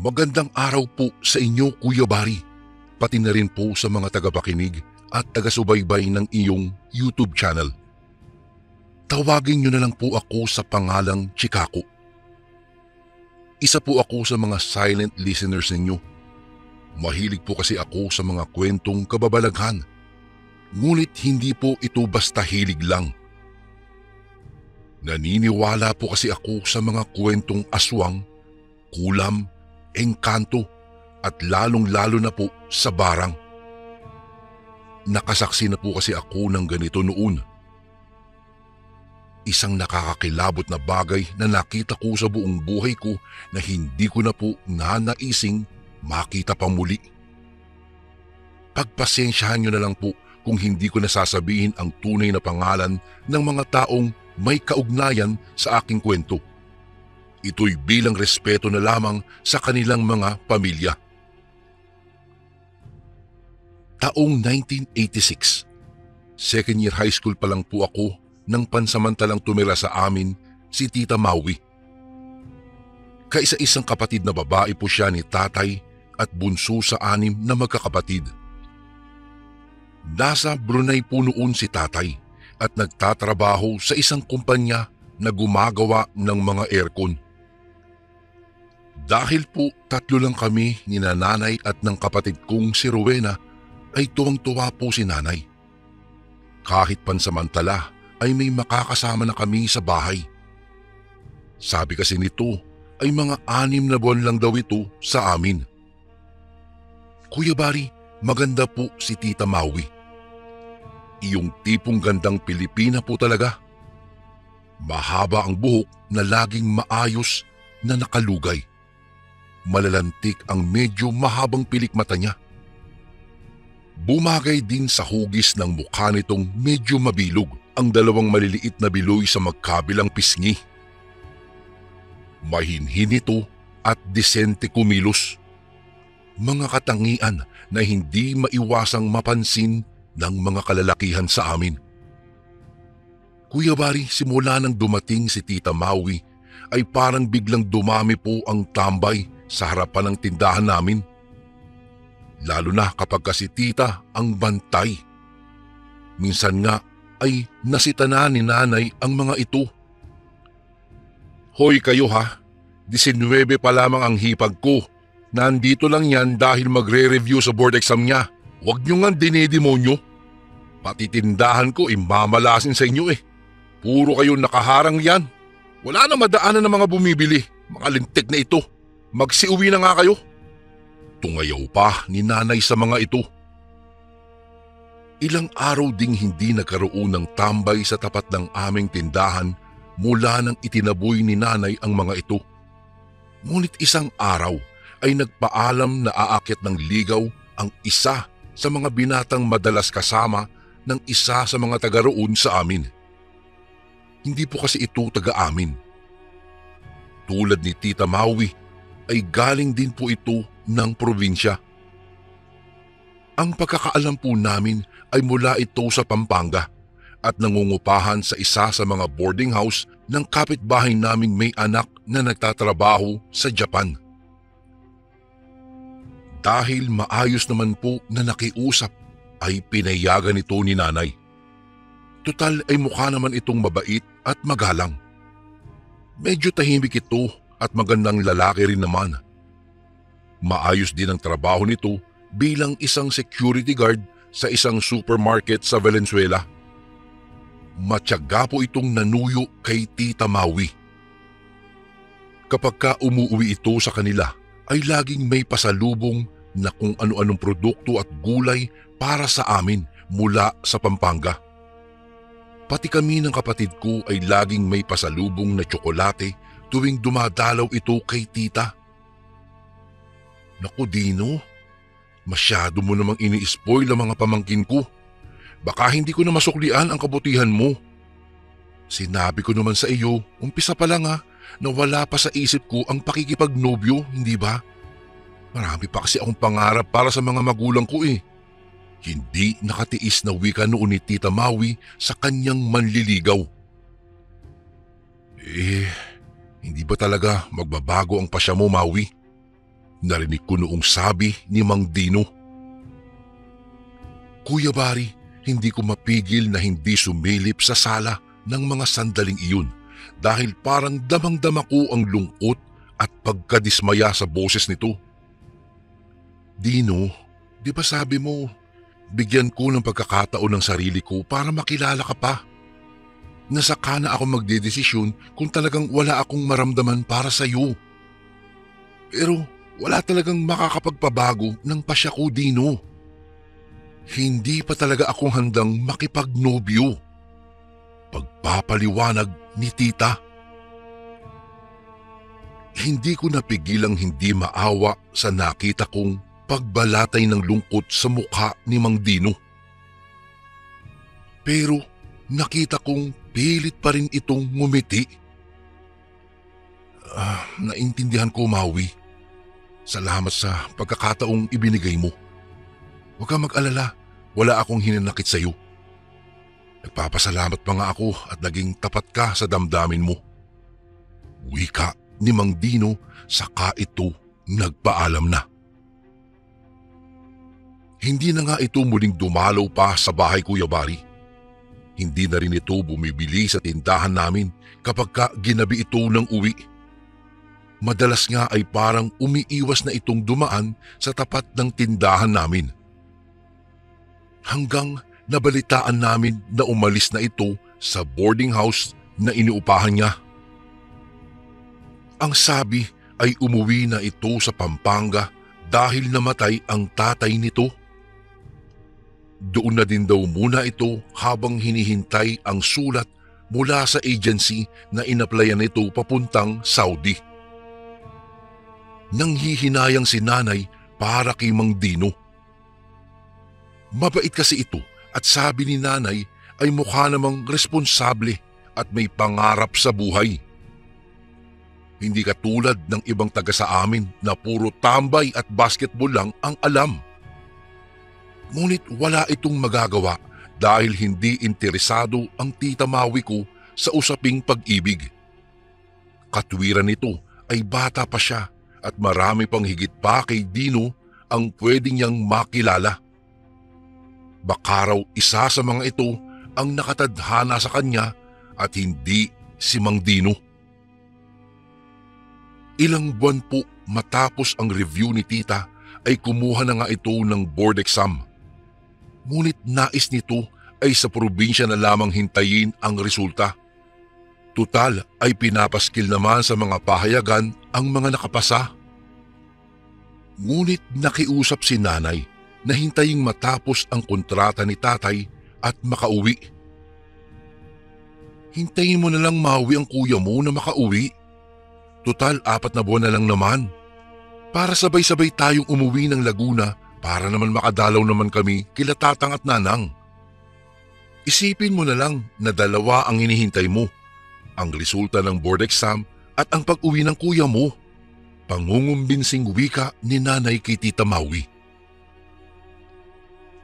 Magandang araw po sa inyo, Kuya Bari, pati na rin po sa mga tagapakinig at taga-subaybay ng iyong YouTube channel. Tawagin niyo na lang po ako sa pangalang Chikako. Isa po ako sa mga silent listeners ninyo. Mahilig po kasi ako sa mga kwentong kababalaghan. Ngunit hindi po ito basta hilig lang. Naniniwala po kasi ako sa mga kwentong aswang, kulam, engkanto at lalong-lalo na po sa barang. Nakasaksi na po kasi ako ng ganito noon. Isang nakakakilabot na bagay na nakita ko sa buong buhay ko na hindi ko na po nanaising makita pa muli. Pagpasensyahan niyo na lang po kung hindi ko nasasabihin ang tunay na pangalan ng mga taong may kaugnayan sa aking kwento. Ito'y bilang respeto na lamang sa kanilang mga pamilya. Taong 1986, second year high school pa lang po ako nang pansamantalang tumira sa amin si Tita Maui. Kaisa-isang kapatid na babae po siya ni tatay at bunso sa 6 na magkakapatid. Nasa Brunei po noon si tatay at nagtatrabaho sa isang kumpanya na gumagawa ng mga aircon. Dahil po 3 lang kami ni nanay at ng kapatid kong si Rowena ay tuwang-tuwa po si nanay. Kahit pansamantala ay may makakasama na kami sa bahay. Sabi kasi nito ay mga 6 na buwan lang daw ito sa amin. Kuya Bari, maganda po si Tita Maui. Iyong tipong gandang Pilipina po talaga. Mahaba ang buhok na laging maayos na nakalugay. Malalantik ang medyo mahabang pilik mata niya. Bumagay din sa hugis ng mukha nitong medyo mabilog ang 2 maliliit na biloy sa magkabilang pisngi. Mahinhin ito at disente kumilos. Mga katangian na hindi maiwasang mapansin ng mga kalalakihan sa amin. Kuya Bari, simula nang dumating si Tita Maui ay parang biglang dumami po ang tambay sa harapan ng tindahan namin. Lalo na kapag kasi tita ang bantay. Minsan nga ay nasita na ni nanay ang mga ito. Hoy kayo ha, 19 pa lamang ang hipag ko. Nandito lang yan dahil magre-review sa board exam niya. Huwag niyo nga dinedemonyo. Pati tindahan ko imamalasin sa inyo eh. Puro kayo nakaharang yan. Wala na madaanan ng mga bumibili. Mga lintik na ito. Magsiuwi na nga kayo. Tungayaw pa ni nanay sa mga ito. Ilang araw ding hindi nagkaroon ng tambay sa tapat ng aming tindahan mula nang itinaboy ni nanay ang mga ito. Ngunit isang araw ay nagpaalam na aakyat ng ligaw ang isa sa mga binatang madalas kasama ng isa sa mga taga roon sa amin. Hindi po kasi ito taga-amin. Tulad ni Tita Maui ay galing din po ito ng probinsya. Ang pagkakaalam po namin ay mula ito sa Pampanga at nangungupahan sa isa sa mga boarding house ng kapitbahay naming may anak na nagtatrabaho sa Japan. Dahil maayos naman po na nakiusap ay pinayagan ito ni nanay. Tutal ay mukha naman itong mabait at magalang. Medyo tahimik ito at magandang lalaki rin naman. Maayos din ang trabaho nito bilang isang security guard sa isang supermarket sa Valenzuela. Matyaga po itong nanuyo kay Tita Maui. Kapag ka umuwi ito sa kanila ay laging may pasalubong na kung ano-anong produkto at gulay para sa amin mula sa Pampanga. Pati kami ng kapatid ko ay laging may pasalubong na tsokolate tuwing dumadalaw ito kay tita. Naku Dino, masyado mo namang ini-spoil ang mga pamangkin ko. Baka hindi ko na masuklian ang kabutihan mo. Sinabi ko naman sa iyo, umpisa pa lang na wala pa sa isip ko ang pakikipagnobyo, hindi ba? Marami pa kasi akong pangarap para sa mga magulang ko eh. Hindi nakatiis na wika noon ni Tita Maui sa kanyang manliligaw. Hindi ba talaga magbabago ang pasya mo, Maui? Narinig ko noong sabi ni Mang Dino. Kuya Bari, hindi ko mapigil na hindi sumilip sa sala ng mga sandaling iyon dahil parang damang-dama ko ang lungkot at pagkadismaya sa boses nito. Dino, di ba sabi mo, bigyan ko ng pagkakataon ng sarili ko para makilala ka pa? Nasaka na ako magdedesisyon kung talagang wala akong maramdaman para sa iyo. Pero wala talagang makakapagpabago ng pasya ko, Dino. Hindi pa talaga akong handang makipagnobyo. Pagpapaliwanag ni tita. Hindi ko napigilang hindi maawa sa nakita kong pagbalatay ng lungkot sa mukha ni Mang Dino. Pero nakita kong pilit pa rin itong ngumiti. Naintindihan ko, Maui. Salamat sa pagkakataong ibinigay mo. Huwag kang mag-alala, wala akong hinanakit sa iyo. Nagpapasalamat pa nga ako at naging tapat ka sa damdamin mo. Wika ni Mang Dino, saka ito nagpaalam na. Hindi na nga ito muling dumalaw pa sa bahay, Kuya Bari. Hindi na rin ito bumibili sa tindahan namin kapag ginabi ito ng uwi. Madalas nga ay parang umiiwas na itong dumaan sa tapat ng tindahan namin. Hanggang nabalitaan namin na umalis na ito sa boarding house na iniupahan niya. Ang sabi ay umuwi na ito sa Pampanga dahil namatay ang tatay nito. Doon na din daw muna ito habang hinihintay ang sulat mula sa agency na inaplayan nito papuntang Saudi. Nanghihinayang si nanay para kay Mang Dino. Mabait kasi ito at sabi ni nanay ay mukha namang responsable at may pangarap sa buhay. Hindi katulad ng ibang taga sa amin na puro tambay at basketball lang ang alam. Ngunit wala itong magagawa dahil hindi interesado ang tita Maui ko sa usaping pag-ibig. Katwiran nito ay bata pa siya at marami pang higit pa kay Dino ang pwede niyang makilala. Baka raw isa sa mga ito ang nakatadhana sa kanya at hindi si Mang Dino. Ilang buwan po matapos ang review ni tita ay kumuha na nga ito ng board exam. Ngunit nais nito ay sa probinsya na lamang hintayin ang resulta. Tutal ay pinapaskil naman sa mga pahayagan ang mga nakapasa. Ngunit nakiusap si nanay na hintaying matapos ang kontrata ni tatay at makauwi. Hintayin mo na lang, Maui, ang kuya mo na makauwi. Tutal 4 na buwan na lang naman. Para sabay-sabay tayong umuwi ng Laguna para naman makadalaw naman kami kila tatang at nanang. Isipin mo na lang na 2 ang hinihintay mo. Ang resulta ng board exam at ang pag-uwi ng kuya mo. Pangungumbinsing wika ni nanay kay tita Maui.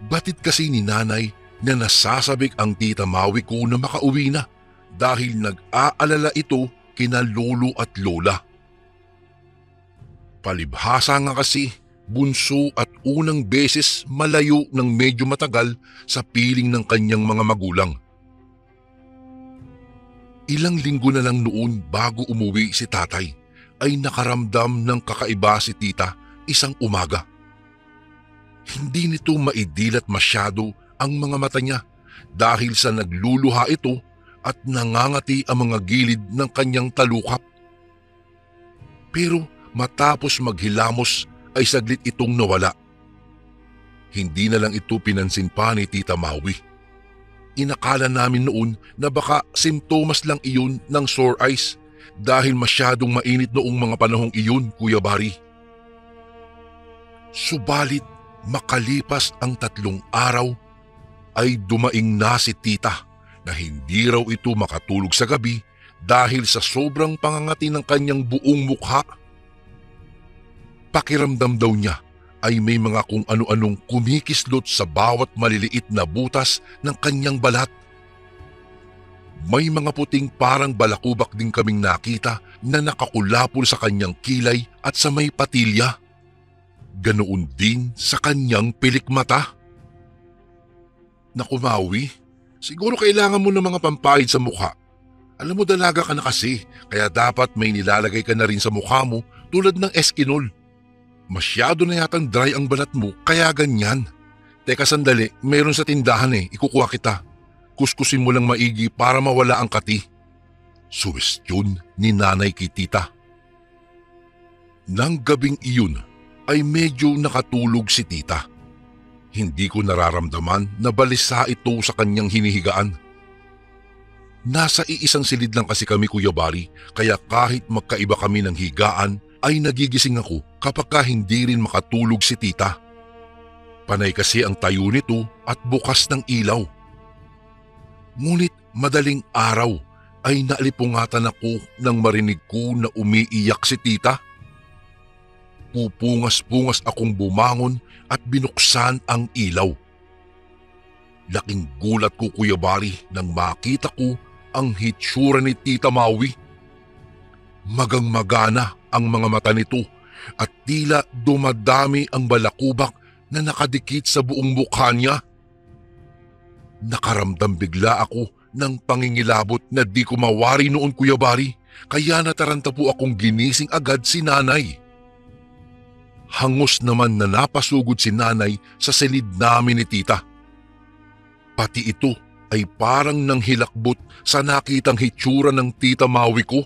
Batid kasi ni nanay na nasasabik ang tita Maui ko na makauwi na dahil nag-aalala ito kina lolo at lola. Palibhasa nga kasi bunso at unang beses malayo ng medyo matagal sa piling ng kanyang mga magulang. Ilang linggo na lang noon bago umuwi si tatay ay nakaramdam ng kakaiba si tita isang umaga. Hindi nito maidilat masyado ang mga mata niya dahil sa nagluluha ito at nangangati ang mga gilid ng kanyang talukap. Pero matapos maghilamos ay saglit itong nawala. Hindi na lang ito pinansin pa ni tita Maui. Inakala namin noon na baka simptomas lang iyon ng sore eyes dahil masyadong mainit noong mga panahong iyon, Kuya Bari. Subalit makalipas ang 3 araw ay dumaing na si tita na hindi raw ito makatulog sa gabi dahil sa sobrang pangangati ng kanyang buong mukha. Pakiramdam daw niya ay may mga kung ano-anong kumikislot sa bawat maliliit na butas ng kanyang balat. May mga puting parang balakubak din kaming nakita na nakakulapol sa kanyang kilay at sa may patilya. Ganoon din sa kanyang pilikmata. Naku Maui, siguro kailangan mo ng mga pampahid sa mukha. Alam mo dalaga ka na kasi, kaya dapat may nilalagay ka na rin sa mukha mo tulad ng Eskinol. Masyado na yatang dry ang balat mo kaya ganyan. Teka sandali, meron sa tindahan ikukuha kita. Kuskusin mo lang maigi para mawala ang kati. Suwestyon ni nanay kay tita. Nang gabing iyon ay medyo nakatulog si tita. Hindi ko nararamdaman na balisa ito sa kanyang hinihigaan. Nasa iisang silid lang kasi kami Kuya Bari, kaya kahit magkaiba kami ng higaan ay nagigising ako kapag hindi rin makatulog si tita. Panay kasi ang tayo nito at bukas ng ilaw. Ngunit madaling araw ay naalipungatan ako nang marinig ko na umiiyak si tita. Pupungas-pungas akong bumangon at binuksan ang ilaw. Laking gulat ko Kuya Bari nang makita ko ang hitsura ni Tita Maui. Magang-magana ang mga mata nito at tila dumadami ang balakubak na nakadikit sa buong mukha niya. Nakaramdam bigla ako ng pangingilabot na di ko mawari noon Kuya Bari, kaya nataranta po akong ginising agad si nanay. Hangos naman na napasugod si nanay sa silid namin ni tita. Pati ito ay parang nanghilakbot sa nakitang hitsura ng Tita Maui ko.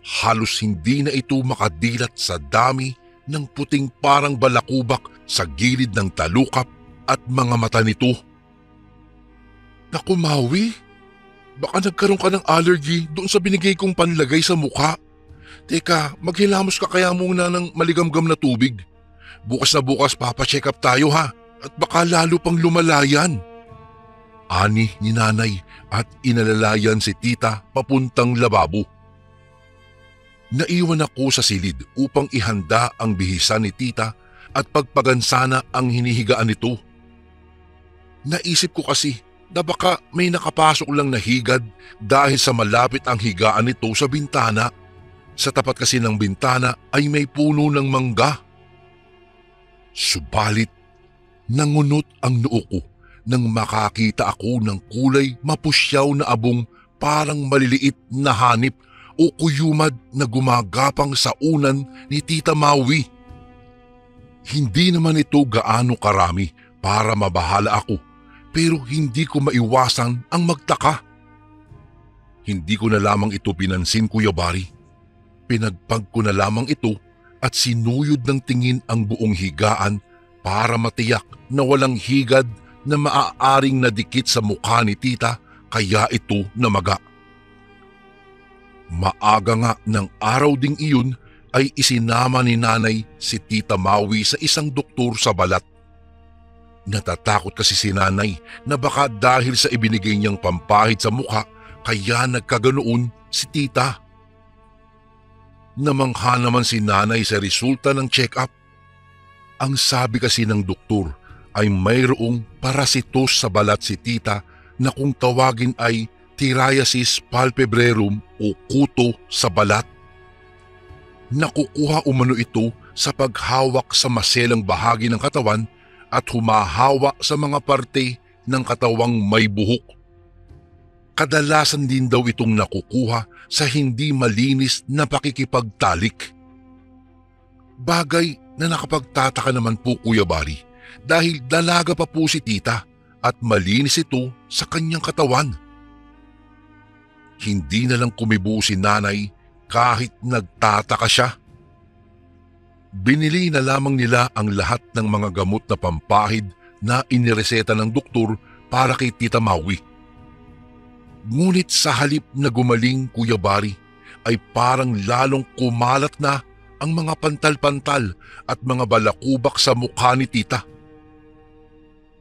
Halos hindi na ito makadilat sa dami ng puting parang balakubak sa gilid ng talukap at mga mata nito. Naku Maui, baka nagkaroon ka ng allergy doon sa binigay kong panlagay sa mukha. Teka, maghilamos ka kaya muna ng maligamgam na tubig. Bukas na bukas papacheck up tayo ha, at baka lalo pang lumalayan. Ani ni nanay at inalalayan si tita papuntang lababo. Naiwan ako sa silid upang ihanda ang bihisan ni tita at pagpagansana ang hinihigaan nito. Naisip ko kasi na baka may nakapasok lang na higad dahil sa malapit ang higaan nito sa bintana. Sa tapat kasi ng bintana ay may puno ng mangga. Subalit, nangunot ang noo ko nang makakita ako ng kulay mapusyaw na abong parang maliliit na hanip o kuyumad na gumagapang sa unan ni Tita Maui. Hindi naman ito gaano karami para mabahala ako, pero hindi ko maiwasan ang magtaka. Hindi ko na lamang ito pinansin Kuya Bari. Pinagpag ko na lamang ito at sinuyod ng tingin ang buong higaan para matiyak na walang higad na maaaring nadikit sa mukha ni tita kaya ito namaga. Maaga nga ng araw ding iyon ay isinama ni nanay si Tita Maui sa isang doktor sa balat. Natatakot kasi si nanay na baka dahil sa ibinigay niyang pampahid sa mukha kaya nagkaganoon si tita. Namangha naman si nanay sa resulta ng check-up. Ang sabi kasi ng doktor ay mayroong parasitos sa balat si tita na kung tawagin ay Tiriasis palpebrerum o kuto sa balat. Nakukuha umano ito sa paghawak sa maselang bahagi ng katawan at humahawa sa mga parte ng katawang may buhok. Kadalasan din daw itong nakukuha sa hindi malinis na pakikipagtalik. Bagay na nakapagtataka naman po Kuya Bari dahil dalaga pa po si tita at malinis ito sa kanyang katawan. Hindi na lang kumibo si nanay kahit nagtataka siya. Binili na lamang nila ang lahat ng mga gamot na pampahid na inireseta ng doktor para kay Tita Maui. Ngunit sa halip na gumaling Kuya Bari ay parang lalong kumalat na ang mga pantal-pantal at mga balakubak sa mukha ni tita.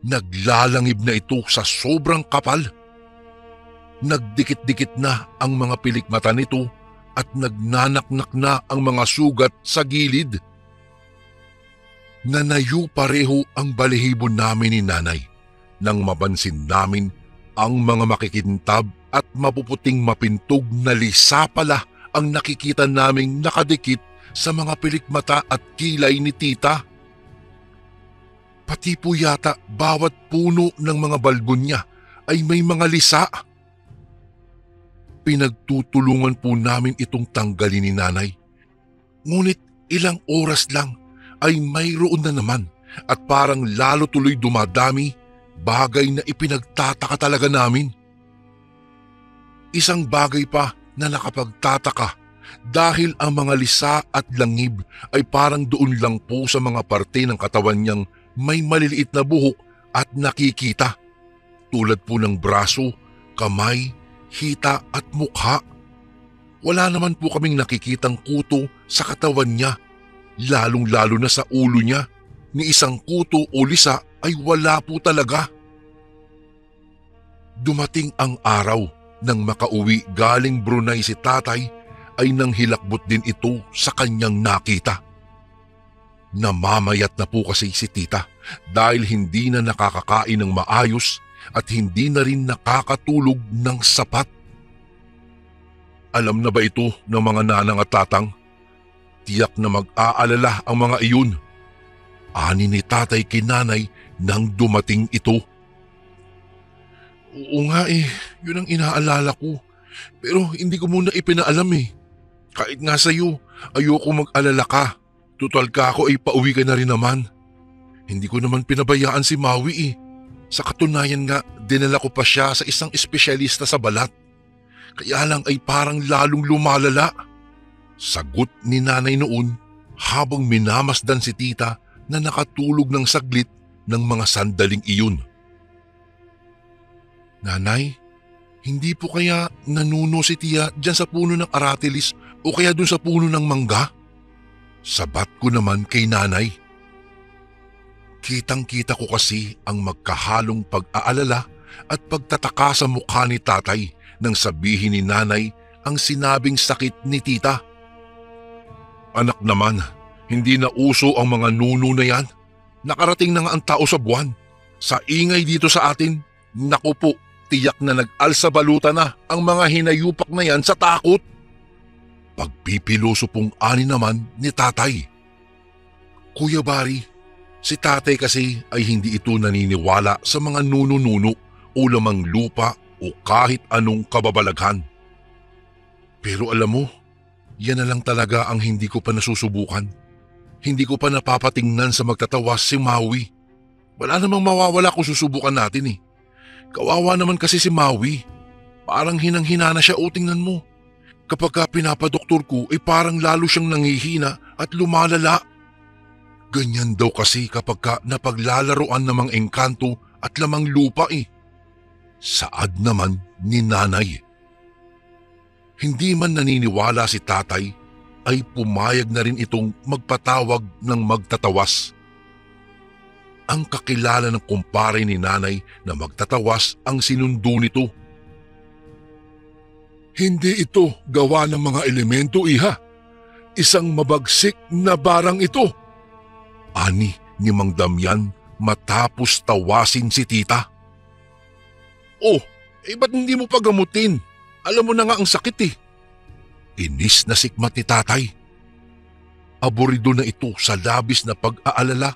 Naglalangib na ito sa sobrang kapal. Nagdikit-dikit na ang mga pilikmata nito at nagnanaknak na ang mga sugat sa gilid. Nanayo pareho ang balahibo namin ni nanay nang mapansin namin ang mga makikintab at mapuputing mapintog na lisa pala ang nakikita naming nakadikit sa mga pilikmata at kilay ni tita. Pati po yata bawat puno ng mga balgon niya ay may mga lisa. Pinagtutulungan po namin itong tanggalin ni nanay. Ngunit ilang oras lang ay mayroon na naman at parang lalo tuloy dumadami, bagay na ipinagtataka talaga namin. Isang bagay pa na nakapagtataka dahil ang mga lisa at langib ay parang doon lang po sa mga parte ng katawan niyang may maliliit na buhok at nakikita, tulad po ng braso, kamay, hita at mukha. Wala naman po kaming nakikitang kuto sa katawan niya, lalong-lalo na sa ulo niya. Ni isang kuto o lisa ay wala po talaga. Dumating ang araw nang makauwi galing Brunei si tatay ay nang hilakbot din ito sa kanyang nakita. Namamayat na po kasi si tita dahil hindi na nakakakain ng maayos at hindi na rin nakakatulog ng sapat. Alam na ba ito ng mga nanang at tatang? Tiyak na mag-aalala ang mga iyon. Ani ni tatay kay nanay nang dumating ito. Oo nga yun ang inaalala ko. Pero hindi ko muna ipinaalam Kahit nga sa'yo, ayoko mag-alala ka. Tutal ka ako ay pauwi ka na rin naman. Hindi ko naman pinabayaan si Maui Sa katunayan nga, dinala ko pa siya sa isang espesyalista sa balat. Kaya lang ay parang lalong lumalala. Sagot ni nanay noon habang minamasdan si tita na nakatulog ng saglit ng mga sandaling iyon. Nanay, hindi po kaya nanuno si tiya dyan sa puno ng aratilis o kaya dun sa puno ng mangga? Sabat ko naman kay nanay. Kitang-kita ko kasi ang magkahalong pag-aalala at pagtataka sa mukha ni tatay nang sabihin ni nanay ang sinabing sakit ni tita. Anak naman, hindi na uso ang mga nuno na yan. Nakarating na nga ang tao sa buwan. Sa ingay dito sa atin, naku po, tiyak na nag-alsa baluta na ang mga hinayupak na yan sa takot. Pagpipiloso pong ani naman ni tatay. Kuya Bari, si tatay kasi ay hindi ito naniniwala sa mga nuno-nuno o lamang lupa o kahit anong kababalaghan. Pero alam mo, yan na lang talaga ang hindi ko pa nasusubukan. Hindi ko pa napapatingnan sa magtatawas si Maui. Wala namang mawawala kung susubukan natin Kawawa naman kasi si Maui. Parang hinang-hina na siya tingnan mo. Kapag ka pinapadoktor ko ay parang lalo siyang nangihina at lumalala. Ganyan daw kasi kapag ka napaglalaroan ng mga engkanto at lamang lupa Saad naman ni nanay. Hindi man naniniwala si tatay ay pumayag na rin itong magpatawag ng magtatawas. Ang kakilala ng kumpare ni nanay na magtatawas ang sinundo nito. Hindi ito gawa ng mga elemento, iha. Isang mabagsik na barang ito. Ani ni Mang Damian matapos tawasin si tita. Oh, ba't hindi mo pagamutin? Alam mo na nga ang sakit Inis na sikmat ni tatay. Aburido na ito sa labis na pag-aalala.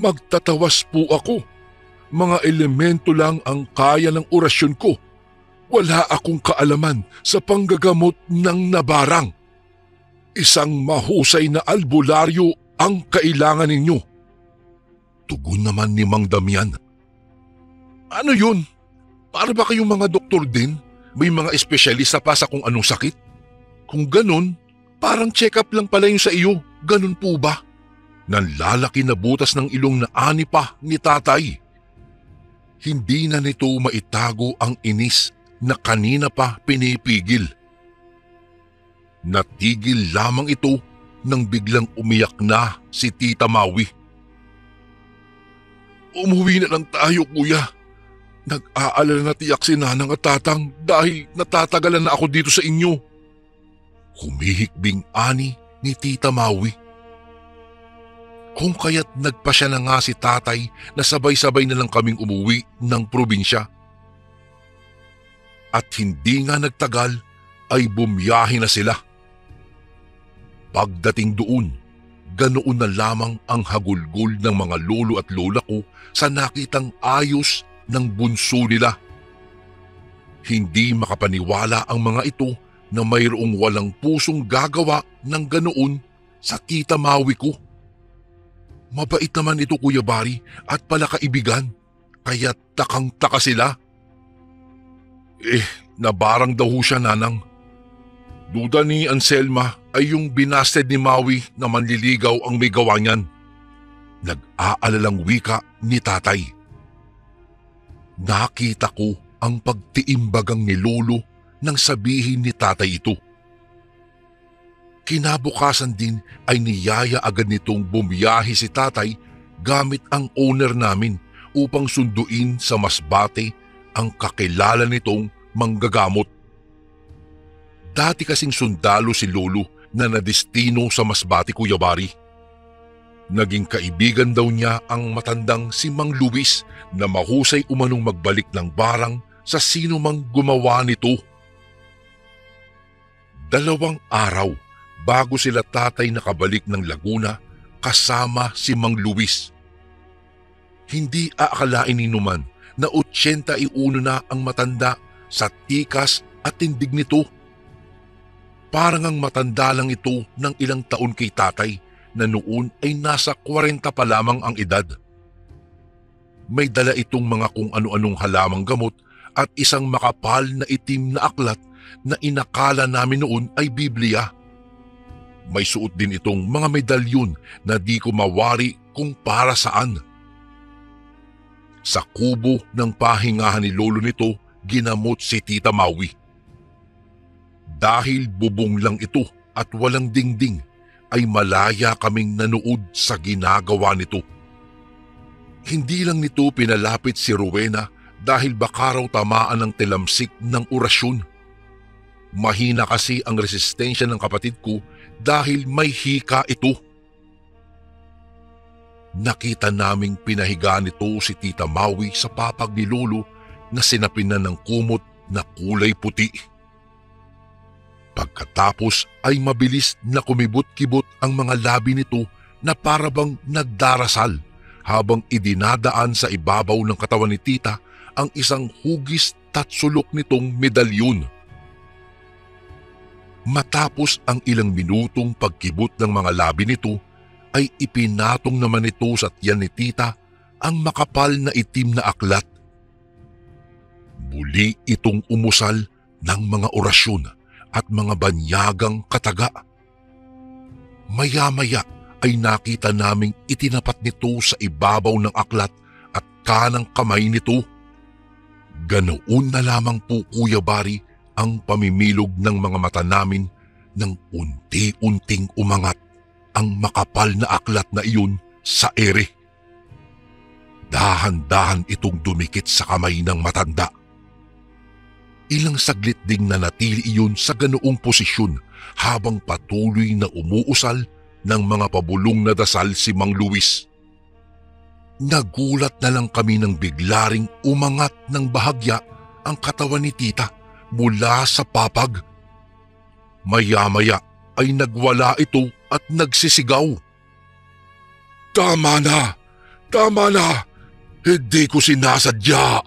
Magtatawas po ako. Mga elemento lang ang kaya ng orasyon ko. Wala akong kaalaman sa panggagamot ng nabarang. Isang mahusay na albularyo ang kailangan ninyo. Tugon naman ni Mang Damian. Ano yun? Para ba kayong mga doktor din? May mga espesyalista pa sa kung anong sakit? Kung ganun, parang check-up lang pala yung sa iyo. Ganun po ba? Nanlalaki na butas ng ilong na ani pa ni tatay. Hindi na nito maitago ang inis na kanina pa pinipigil. Natigil lamang ito nang biglang umiyak na si Tita Maui. Umuwi na lang tayo, kuya. Nag-aalala na tiyak si nanang at tatang dahil natatagalan na ako dito sa inyo. Humihikbing ani ni Tita Maui. Kung kaya't nagpasya na nga si tatay na sabay-sabay na lang kaming umuwi ng probinsya. At hindi nga nagtagal ay bumiyahe na sila. Pagdating doon, ganoon na lamang ang hagulgol ng mga lolo at lola ko sa nakitang ayos ng bunso nila. Hindi makapaniwala ang mga ito na mayroong walang pusong gagawa ng ganoon sa tita Maui ko. Mabait naman ito, Kuya Bari, at palakaibigan, kaya takang-taka sila. Nabarang daw siya, Nanang. Duda ni Anselma ay yung binasted ni Maui na manliligaw ang may gawa niyan. Nag-aalalang wika ni tatay. Nakita ko ang pagtiimbagang ni Lolo nang sabihin ni tatay ito. Kinabukasan din ay niyaya agad nitong bumiyahe si tatay gamit ang owner namin upang sunduin sa Masbate ang kakilala nitong manggagamot. Dati kasing sundalo si Lolo na nadestino sa Masbate, Kuya Bari. Naging kaibigan daw niya ang matandang si Mang Luis na mahusay umanong magbalik ng barang sa sino mang gumawa nito. 2 araw bago sila tatay nakabalik ng Laguna kasama si Mang Luis. Hindi aakalain ni Numan na 81 na ang matanda sa tikas at tindig nito. Parang ang matanda lang ito ng ilang taon kay tatay na noon ay nasa 40 pa lamang ang edad. May dala itong mga kung ano-anong halamang gamot at isang makapal na itim na aklat na inakala namin noon ay Biblia. May suot din itong mga medalyon na di ko mawari kung para saan. Sa kubo ng pahingahan ni Lolo nito, ginamot si Tita Maui. Dahil bubong lang ito at walang dingding, ay malaya kaming nanood sa ginagawa nito. Hindi lang nito pinalapit si Rowena dahil baka raw tamaan ng telamsik ng orasyon. Mahina kasi ang resistensya ng kapatid ko dahil may hika ito. Nakita naming pinahiga nito si Tita Maui sa papag ni Lolo na sinapinan ng kumot na kulay puti. Pagkatapos ay mabilis na kumibot-kibot ang mga labi nito na parabang nagdarasal habang idinadaan sa ibabaw ng katawan ni Tita ang isang hugis tatsulok nitong medalyon. Matapos ang ilang minutong pagkibot ng mga labi nito, ay ipinatong naman ito sa tiyan ni Tita ang makapal na itim na aklat. Muli itong umusal ng mga orasyon at mga banyagang kataga. Maya-maya ay nakita naming itinapat nito sa ibabaw ng aklat at kanang kamay nito. Ganoon na lamang po, Kuya Bari, ang pamimilog ng mga mata namin nang unti-unting umangat ang makapal na aklat na iyon sa ere. Dahan-dahan itong dumikit sa kamay ng matanda. Ilang saglit ding nanatili iyon sa ganoong posisyon habang patuloy na umuusal ng mga pabulong na dasal si Mang Luis. Nagulat na lang kami nang biglaring umangat ng bahagya ang katawan ni Tita mula sa papag. Maya-maya ay nagwala ito at nagsisigaw. "Tama na! Tama na! Hindi ko sinasadya!"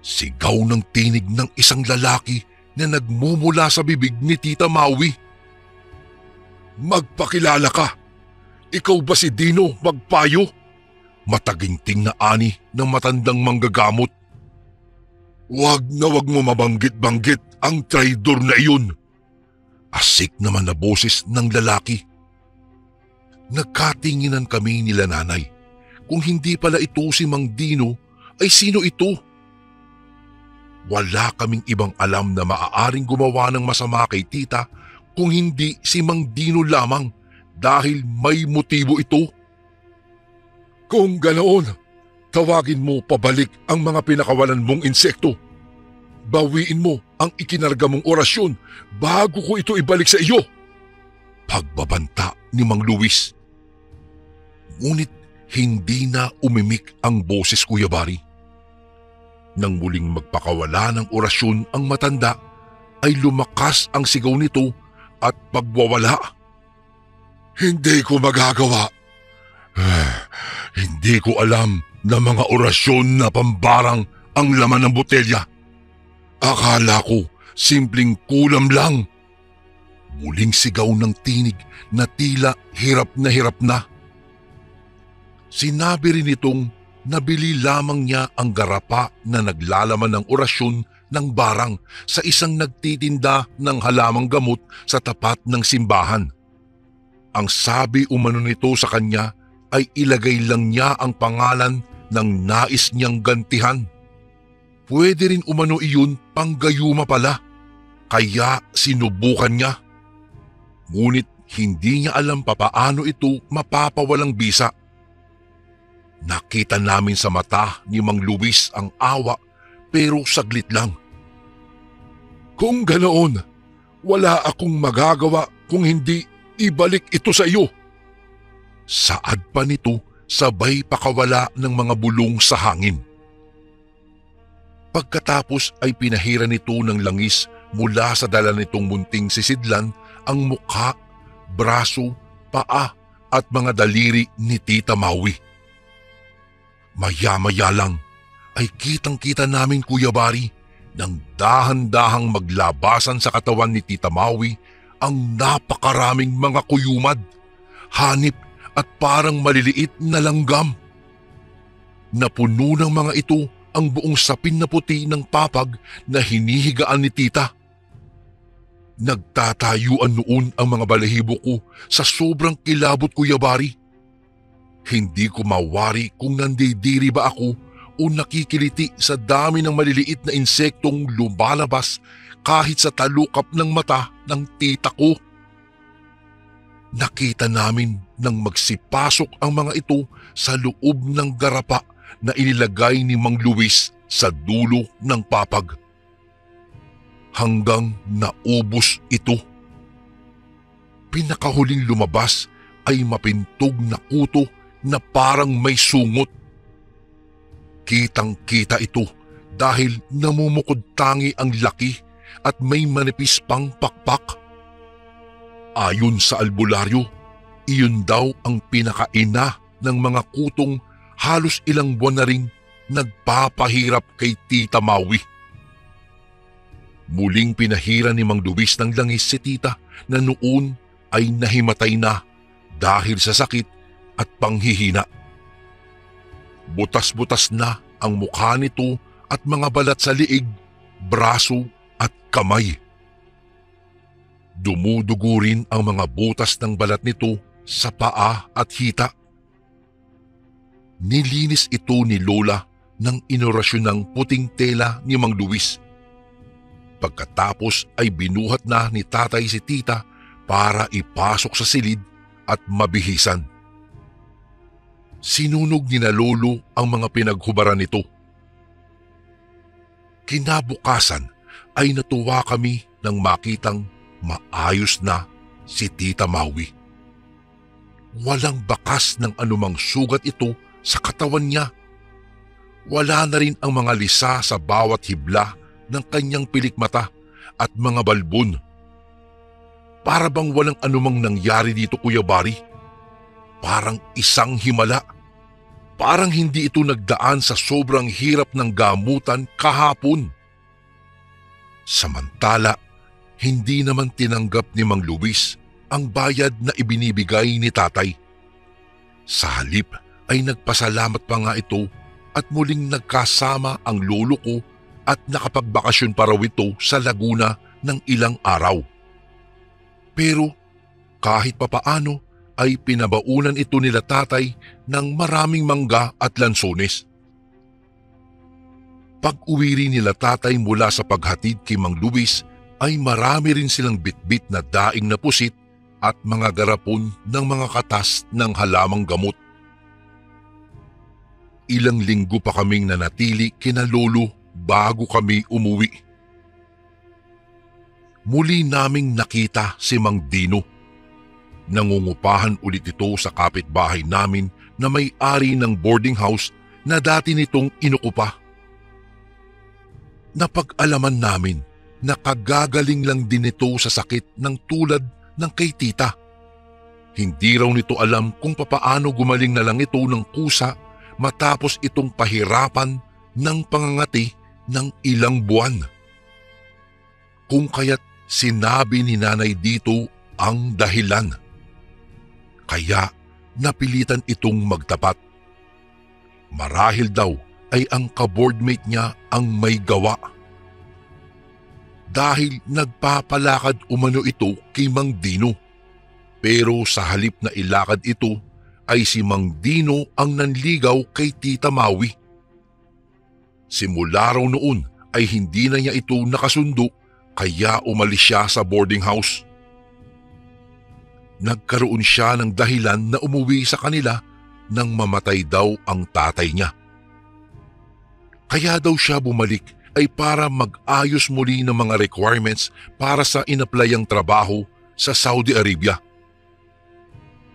Sigaw ng tinig ng isang lalaki na nagmumula sa bibig ni Tita Maui. "Magpakilala ka! Ikaw ba si Dino Magpayo?" Mataginting na ani ng matandang manggagamot. Wag mo mabanggit-banggit ang traidor na iyon." Asik naman na boses ng lalaki. Nagkatinginan kami nila nanay. Kung hindi pala ito si Mang Dino, ay sino ito? Wala kaming ibang alam na maaaring gumawa ng masama kay Tita kung hindi si Mang Dino lamang dahil may motibo ito. "Kung ganoon, tawagin mo pabalik ang mga pinakawalan mong insekto. Bawiin mo ang ikinarga mong orasyon bago ko ito ibalik sa iyo." Pagbabanta ni Mang Luis. Ngunit hindi na umimik ang boses, Kuya Bari. Nang muling magpakawala ng orasyon ang matanda, ay lumakas ang sigaw nito at pagwawala. Hindi ko magagawa. Hindi ko alam na mga orasyon na pambarang ang laman ng botelya. Akala ko simpleng kulam lang. Muling sigaw ng tinig na tila hirap na. Sinabi rin itong nabili lamang niya ang garapa na naglalaman ng orasyon ng barang sa isang nagtitinda ng halamang gamot sa tapat ng simbahan. Ang sabi umano nito sa kanya ay ilagay lang niya ang pangalan ng nais niyang gantihan. Pwede rin umano iyon panggayuma pala, kaya sinubukan niya. Ngunit hindi niya alam papaano ito mapapawalang bisa. Nakita namin sa mata ni Mang Luis ang awa pero saglit lang. Kung ganoon, wala akong magagawa kung hindi ibalik ito sa iyo. Saad pa nito sabay pakawala ng mga bulong sa hangin. Pagkatapos ay pinahira nito ng langis mula sa dala nitong munting sisidlan ang mukha, braso, paa at mga daliri ni Tita Maui. Maya-maya lang ay kitang-kita namin, Kuya Bari, nang dahan-dahang maglabasan sa katawan ni Tita Maui ang napakaraming mga kuyumad, hanip at parang maliliit na langgam. Napuno ng mga ito ang buong sapin na puti ng papag na hinihigaan ni Tita. Nagtatayuan noon ang mga balahibo ko sa sobrang kilabot, Kuya Bari. Hindi ko mawari kung nandidiri ba ako o nakikiliti sa dami ng maliliit na insektong lumalabas kahit sa talukap ng mata ng tita ko. Nakita namin nang magsipasok ang mga ito sa loob ng garapa na inilagay ni Mang Luis sa dulo ng papag. Hanggang naubos ito. Pinakahuling lumabas ay mapintog na kuto na parang may sungot. Kitang-kita ito dahil namumukod-tangi ang laki at may manipis pang pakpak. Ayon sa albularyo, iyon daw ang pinakaina ng mga kutong halos ilang buwan na ring nagpapahirap kay Tita Maui. Muling pinahira ni Mang Luis ng langis si Tita na noon ay nahimatay na dahil sa sakit at panghihina. Butas-butas na ang mukha nito at mga balat sa liig, braso at kamay. Dumudugo rin ang mga butas ng balat nito sa paa at hita. Nilinis ito ni Lola ng inorasyon ng puting tela ni Mang Luis. Pagkatapos ay binuhat na ni Tatay si Tita para ipasok sa silid at mabihisan. Sinunog ni na Lolo ang mga pinaghubaran nito. Kinabukasan ay natuwa kami nang makitang maayos na si Tita Maui. Walang bakas ng anumang sugat ito sa katawan niya. Wala na rin ang mga lisa sa bawat hibla ng kanyang pilikmata at mga balbon. Para bang walang anumang nangyari dito, Kuya Bari. Parang isang himala. Parang hindi ito nagdaan sa sobrang hirap ng gamutan kahapon. Samantala, hindi naman tinanggap ni Mang Luis ang bayad na ibinibigay ni Tatay. Sa halip ay nagpasalamat pa nga ito at muling nagkasama ang lolo ko at nakapagbakasyon pa raw ito sa Laguna ng ilang araw. Pero kahit papaano ay pinabaunan ito nila Tatay ng maraming mangga at lansones. Pag-uwi rin nila Tatay mula sa paghatid kay Mang Luis ay marami rin silang bitbit na daing na pusit at mga garapon ng mga katas ng halamang gamot. Ilang linggo pa kaming nanatili kina Lolo bago kami umuwi. Muli naming nakita si Mang Dino. Nangungupahan ulit ito sa kapitbahay namin na may-ari ng boarding house na dati nitong inukupa. Napag-alaman namin na kagagaling lang din ito sa sakit ng tulad ng kay Tita. Hindi raw nito alam kung papaano gumaling na lang ito ng kusa matapos itong pahirapan ng pangangati ng ilang buwan. Kung kaya't sinabi ni nanay dito ang dahilan. Kaya napilitan itong magtapat. Marahil daw ay ang kaboardmate niya ang may gawa. Dahil nagpapalakad umano ito kay Mang Dino. Pero sa halip na ilakad ito ay si Mang Dino ang nanligaw kay Tita Maui. Simula raw noon ay hindi na niya ito nakasundo kaya umalis siya sa boarding house. Nagkaroon siya ng dahilan na umuwi sa kanila nang mamatay daw ang tatay niya. Kaya daw siya bumalik ay para mag-ayos muli ng mga requirements para sa inaplayang trabaho sa Saudi Arabia.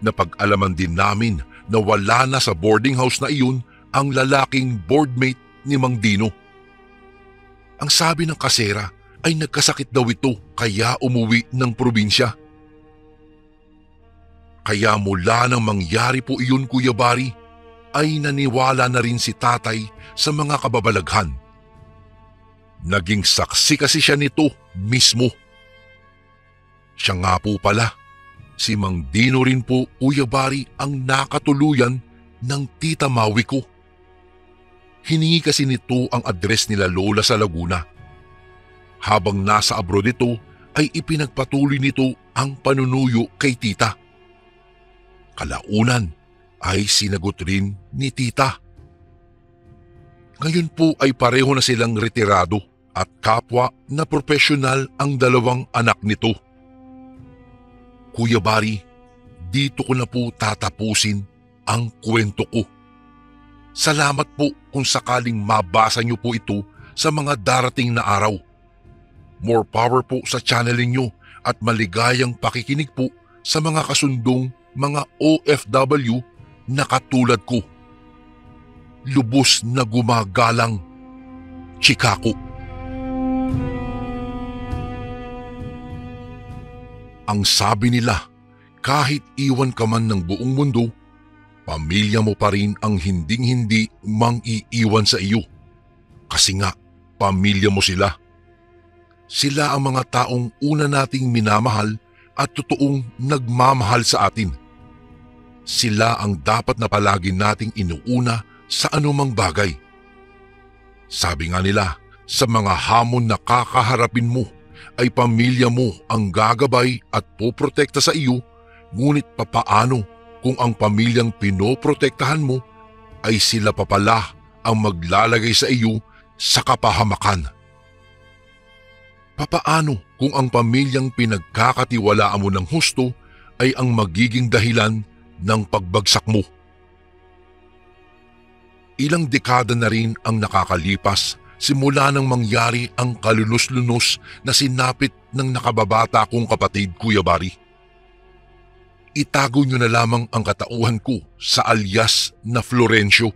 Napag-alaman din namin na wala na sa boarding house na iyon ang lalaking boardmate ni Mang Dino. Ang sabi ng kasera ay nagkasakit daw ito kaya umuwi ng probinsya. Kaya mula nang mangyari po iyon, Kuya Bari, ay naniwala na rin si tatay sa mga kababalaghan. Naging saksi kasi siya nito mismo. Siya nga po pala, si Mang Dino rin po, Kuya Bari, ang nakatuluyan ng Tita Maui ko. Hiningi kasi nito ang address nila Lola sa Laguna. Habang nasa abroad ito ay ipinagpatuloy nito ang panunuyo kay tita. Kalaunan ay sinagot rin ni tita. Ngayon po ay pareho na silang retirado at kapwa na profesional ang dalawang anak nito. Kuya Bari, dito ko na po tatapusin ang kwento ko. Salamat po kung sakaling mabasa niyo po ito sa mga darating na araw. More power po sa channeling nyo at maligayang pakikinig po sa mga kasundong mga OFW na katulad ko. Lubos na gumagalang, Chicago. Ang sabi nila, kahit iwan ka man ng buong mundo, pamilya mo pa rin ang hinding-hindi mang-iiwan sa iyo. Kasi nga, pamilya mo sila. Sila ang mga taong una nating minamahal at totoong nagmamahal sa atin. Sila ang dapat na palagi nating inuuna sa anumang bagay. Sabi nga nila, sa mga hamon na kakaharapin mo ay pamilya mo ang gagabay at poprotekta sa iyo, ngunit papaano kung ang pamilyang pinoprotektahan mo ay sila pa pala ang maglalagay sa iyo sa kapahamakan? Papaano kung ang pamilyang pinagkakatiwalaan mo ng husto ay ang magiging dahilan ng pagbagsak mo? Ilang dekada na rin ang nakakalipas simula nang mangyari ang kalunos-lunos na sinapit ng nakababata kong kapatid, Kuya Bari. Itago niyo na lamang ang katauhan ko sa alias na Florencio.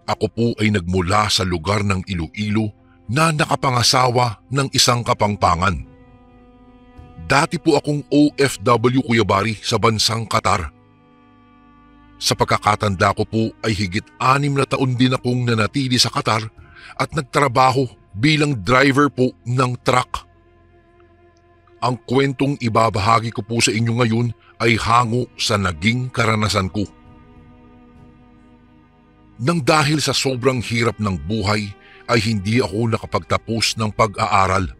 Ako po ay nagmula sa lugar ng Iloilo na nakapangasawa ng isang kapangpangan. Dati po akong OFW, Kuya Bari, sa bansang Qatar. Sa pagkakatanda ko po ay higit 6 na taon din akong nanatili sa Qatar at nagtrabaho bilang driver po ng truck. Ang kwentong ibabahagi ko po sa inyo ngayon ay hango sa naging karanasan ko. Nang dahil sa sobrang hirap ng buhay ay hindi ako nakapagtapos ng pag-aaral.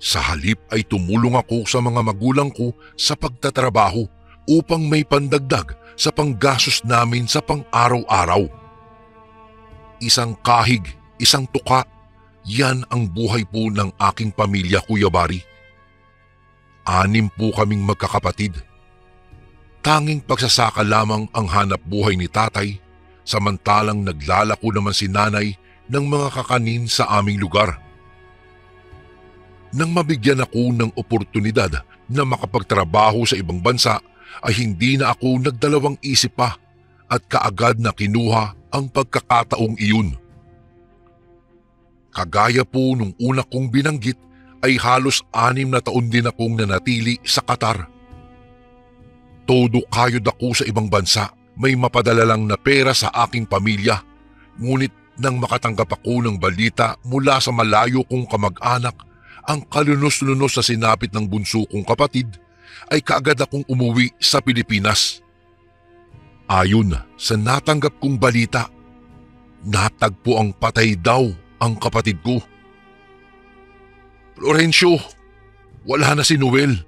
Sa halip ay tumulong ako sa mga magulang ko sa pagtatrabaho upang may pandagdag sa panggastos namin sa pang-araw-araw. Isang kahig, isang tuka, yan ang buhay po ng aking pamilya, Kuya Bari. 6 po kaming magkakapatid. Tanging pagsasaka lamang ang hanap buhay ni tatay, samantalang naglalako naman si nanay ng mga kakanin sa aming lugar. Nang mabigyan ako ng oportunidad na makapagtrabaho sa ibang bansa ay hindi na ako nagdalawang isip pa at kaagad na kinuha ang pagkakataong iyon. Kagaya po nung una kong binanggit ay halos 6 na taon din akong nanatili sa Qatar. Todo kayod ako sa ibang bansa, may mapadala lang na pera sa aking pamilya. Ngunit nang makatanggap ako ng balita mula sa malayo kong kamag-anak, ang kalunos-lunos na sinapit ng bunso kong kapatid, ay kaagad akong umuwi sa Pilipinas. Ayon sa natanggap kong balita, natagpo ang patay daw ang kapatid ko. Florencio, wala na si Noel.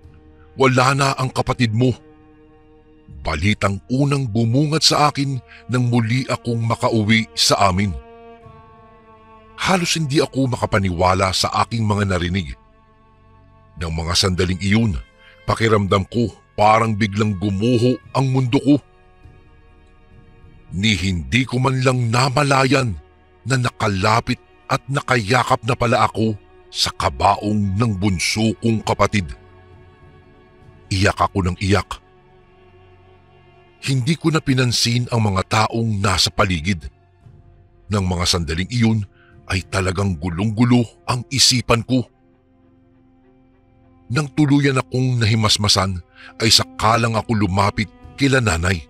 Wala na ang kapatid mo. Balitang unang bumungad sa akin nang muli akong makauwi sa amin. Halos hindi ako makapaniwala sa aking mga narinig. Nang mga sandaling iyon, pakiramdam ko parang biglang gumuho ang mundo ko. Ni hindi ko man lang namalayan na nakalapit at nakayakap na pala ako sa kabaong ng bunso kong kapatid. Iyak ako ng iyak. Hindi ko na pinansin ang mga taong nasa paligid. Nang mga sandaling iyon ay talagang gulong-gulo ang isipan ko. Nang tuluyan akong nahimasmasan ay sakalang ako lumapit kila nanay.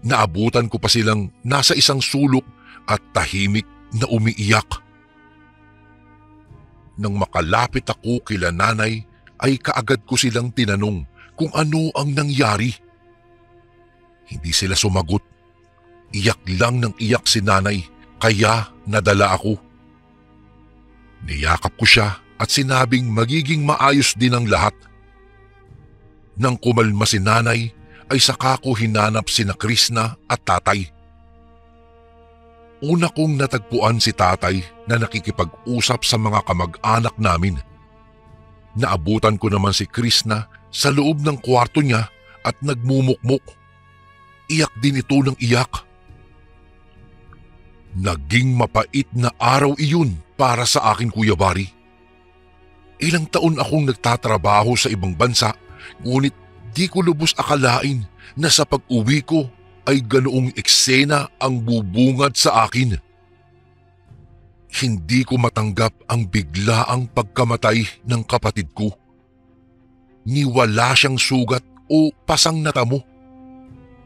Naabutan ko pa silang nasa isang sulok at tahimik na umiiyak. Nang makalapit ako kila nanay ay kaagad ko silang tinanong kung ano ang nangyari. Hindi sila sumagot. Iyak lang ng iyak si nanay kaya nadala ako. Niyakap ko siya at sinabing magiging maayos din ang lahat. Nang kumalma si nanay ay saka ko hinanap sina Krishna at tatay. Una kong natagpuan si tatay na nakikipag-usap sa mga kamag-anak namin. Naabutan ko naman si Krishna sa loob ng kwarto niya at nagmumukmok. Iyak din ito ng iyak. Naging mapait na araw iyon para sa akin, Kuya Bari. Ilang taon akong nagtatrabaho sa ibang bansa, ngunit di ko lubos akalain na sa pag-uwi ko ay ganoong eksena ang bubungad sa akin. Hindi ko matanggap ang biglaang pagkamatay ng kapatid ko. Ni wala siyang sugat o pasang natamo.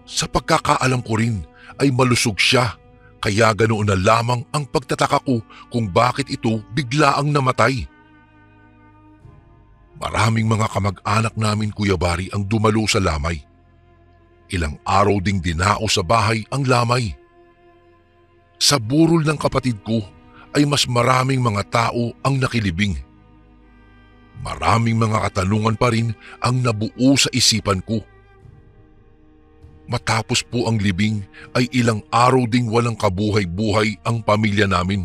Sa pagkakaalam ko rin ay malusog siya, kaya ganoon na lamang ang pagtataka ko kung bakit ito biglaang namatay. Maraming mga kamag-anak namin, Kuya Bari, ang dumalo sa lamay. Ilang araw ding dinao sa bahay ang lamay. Sa burol ng kapatid ko ay mas maraming mga tao ang nakilibing. Maraming mga katanungan pa rin ang nabuo sa isipan ko. Matapos po ang libing ay ilang araw ding walang kabuhay-buhay ang pamilya namin.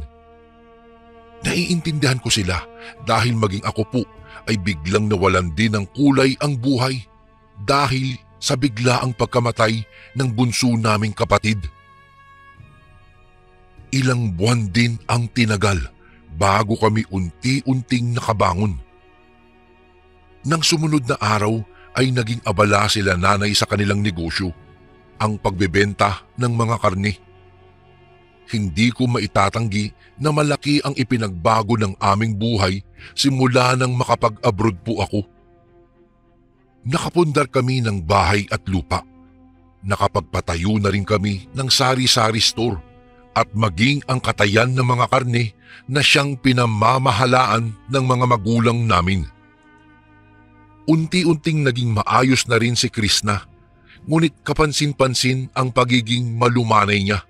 Naiintindihan ko sila dahil maging ako po ay biglang nawalan din ng kulay ang buhay dahil sa biglaang pagkamatay ng bunso naming kapatid. Ilang buwan din ang tinagal bago kami unti-unting nakabangon. Nang sumunod na araw ay naging abala sila nanay sa kanilang negosyo, ang pagbebenta ng mga karne. Hindi ko maitatanggi na malaki ang ipinagbago ng aming buhay simula nang makapag-abroad po ako. Nakapundar kami ng bahay at lupa. Nakapagpatayo na rin kami ng sari-sari store at maging ang katayan ng mga karne na siyang pinamamahalaan ng mga magulang namin. Unti-unting naging maayos na rin si Krishna. Ngunit kapansin-pansin ang pagiging malumanay niya.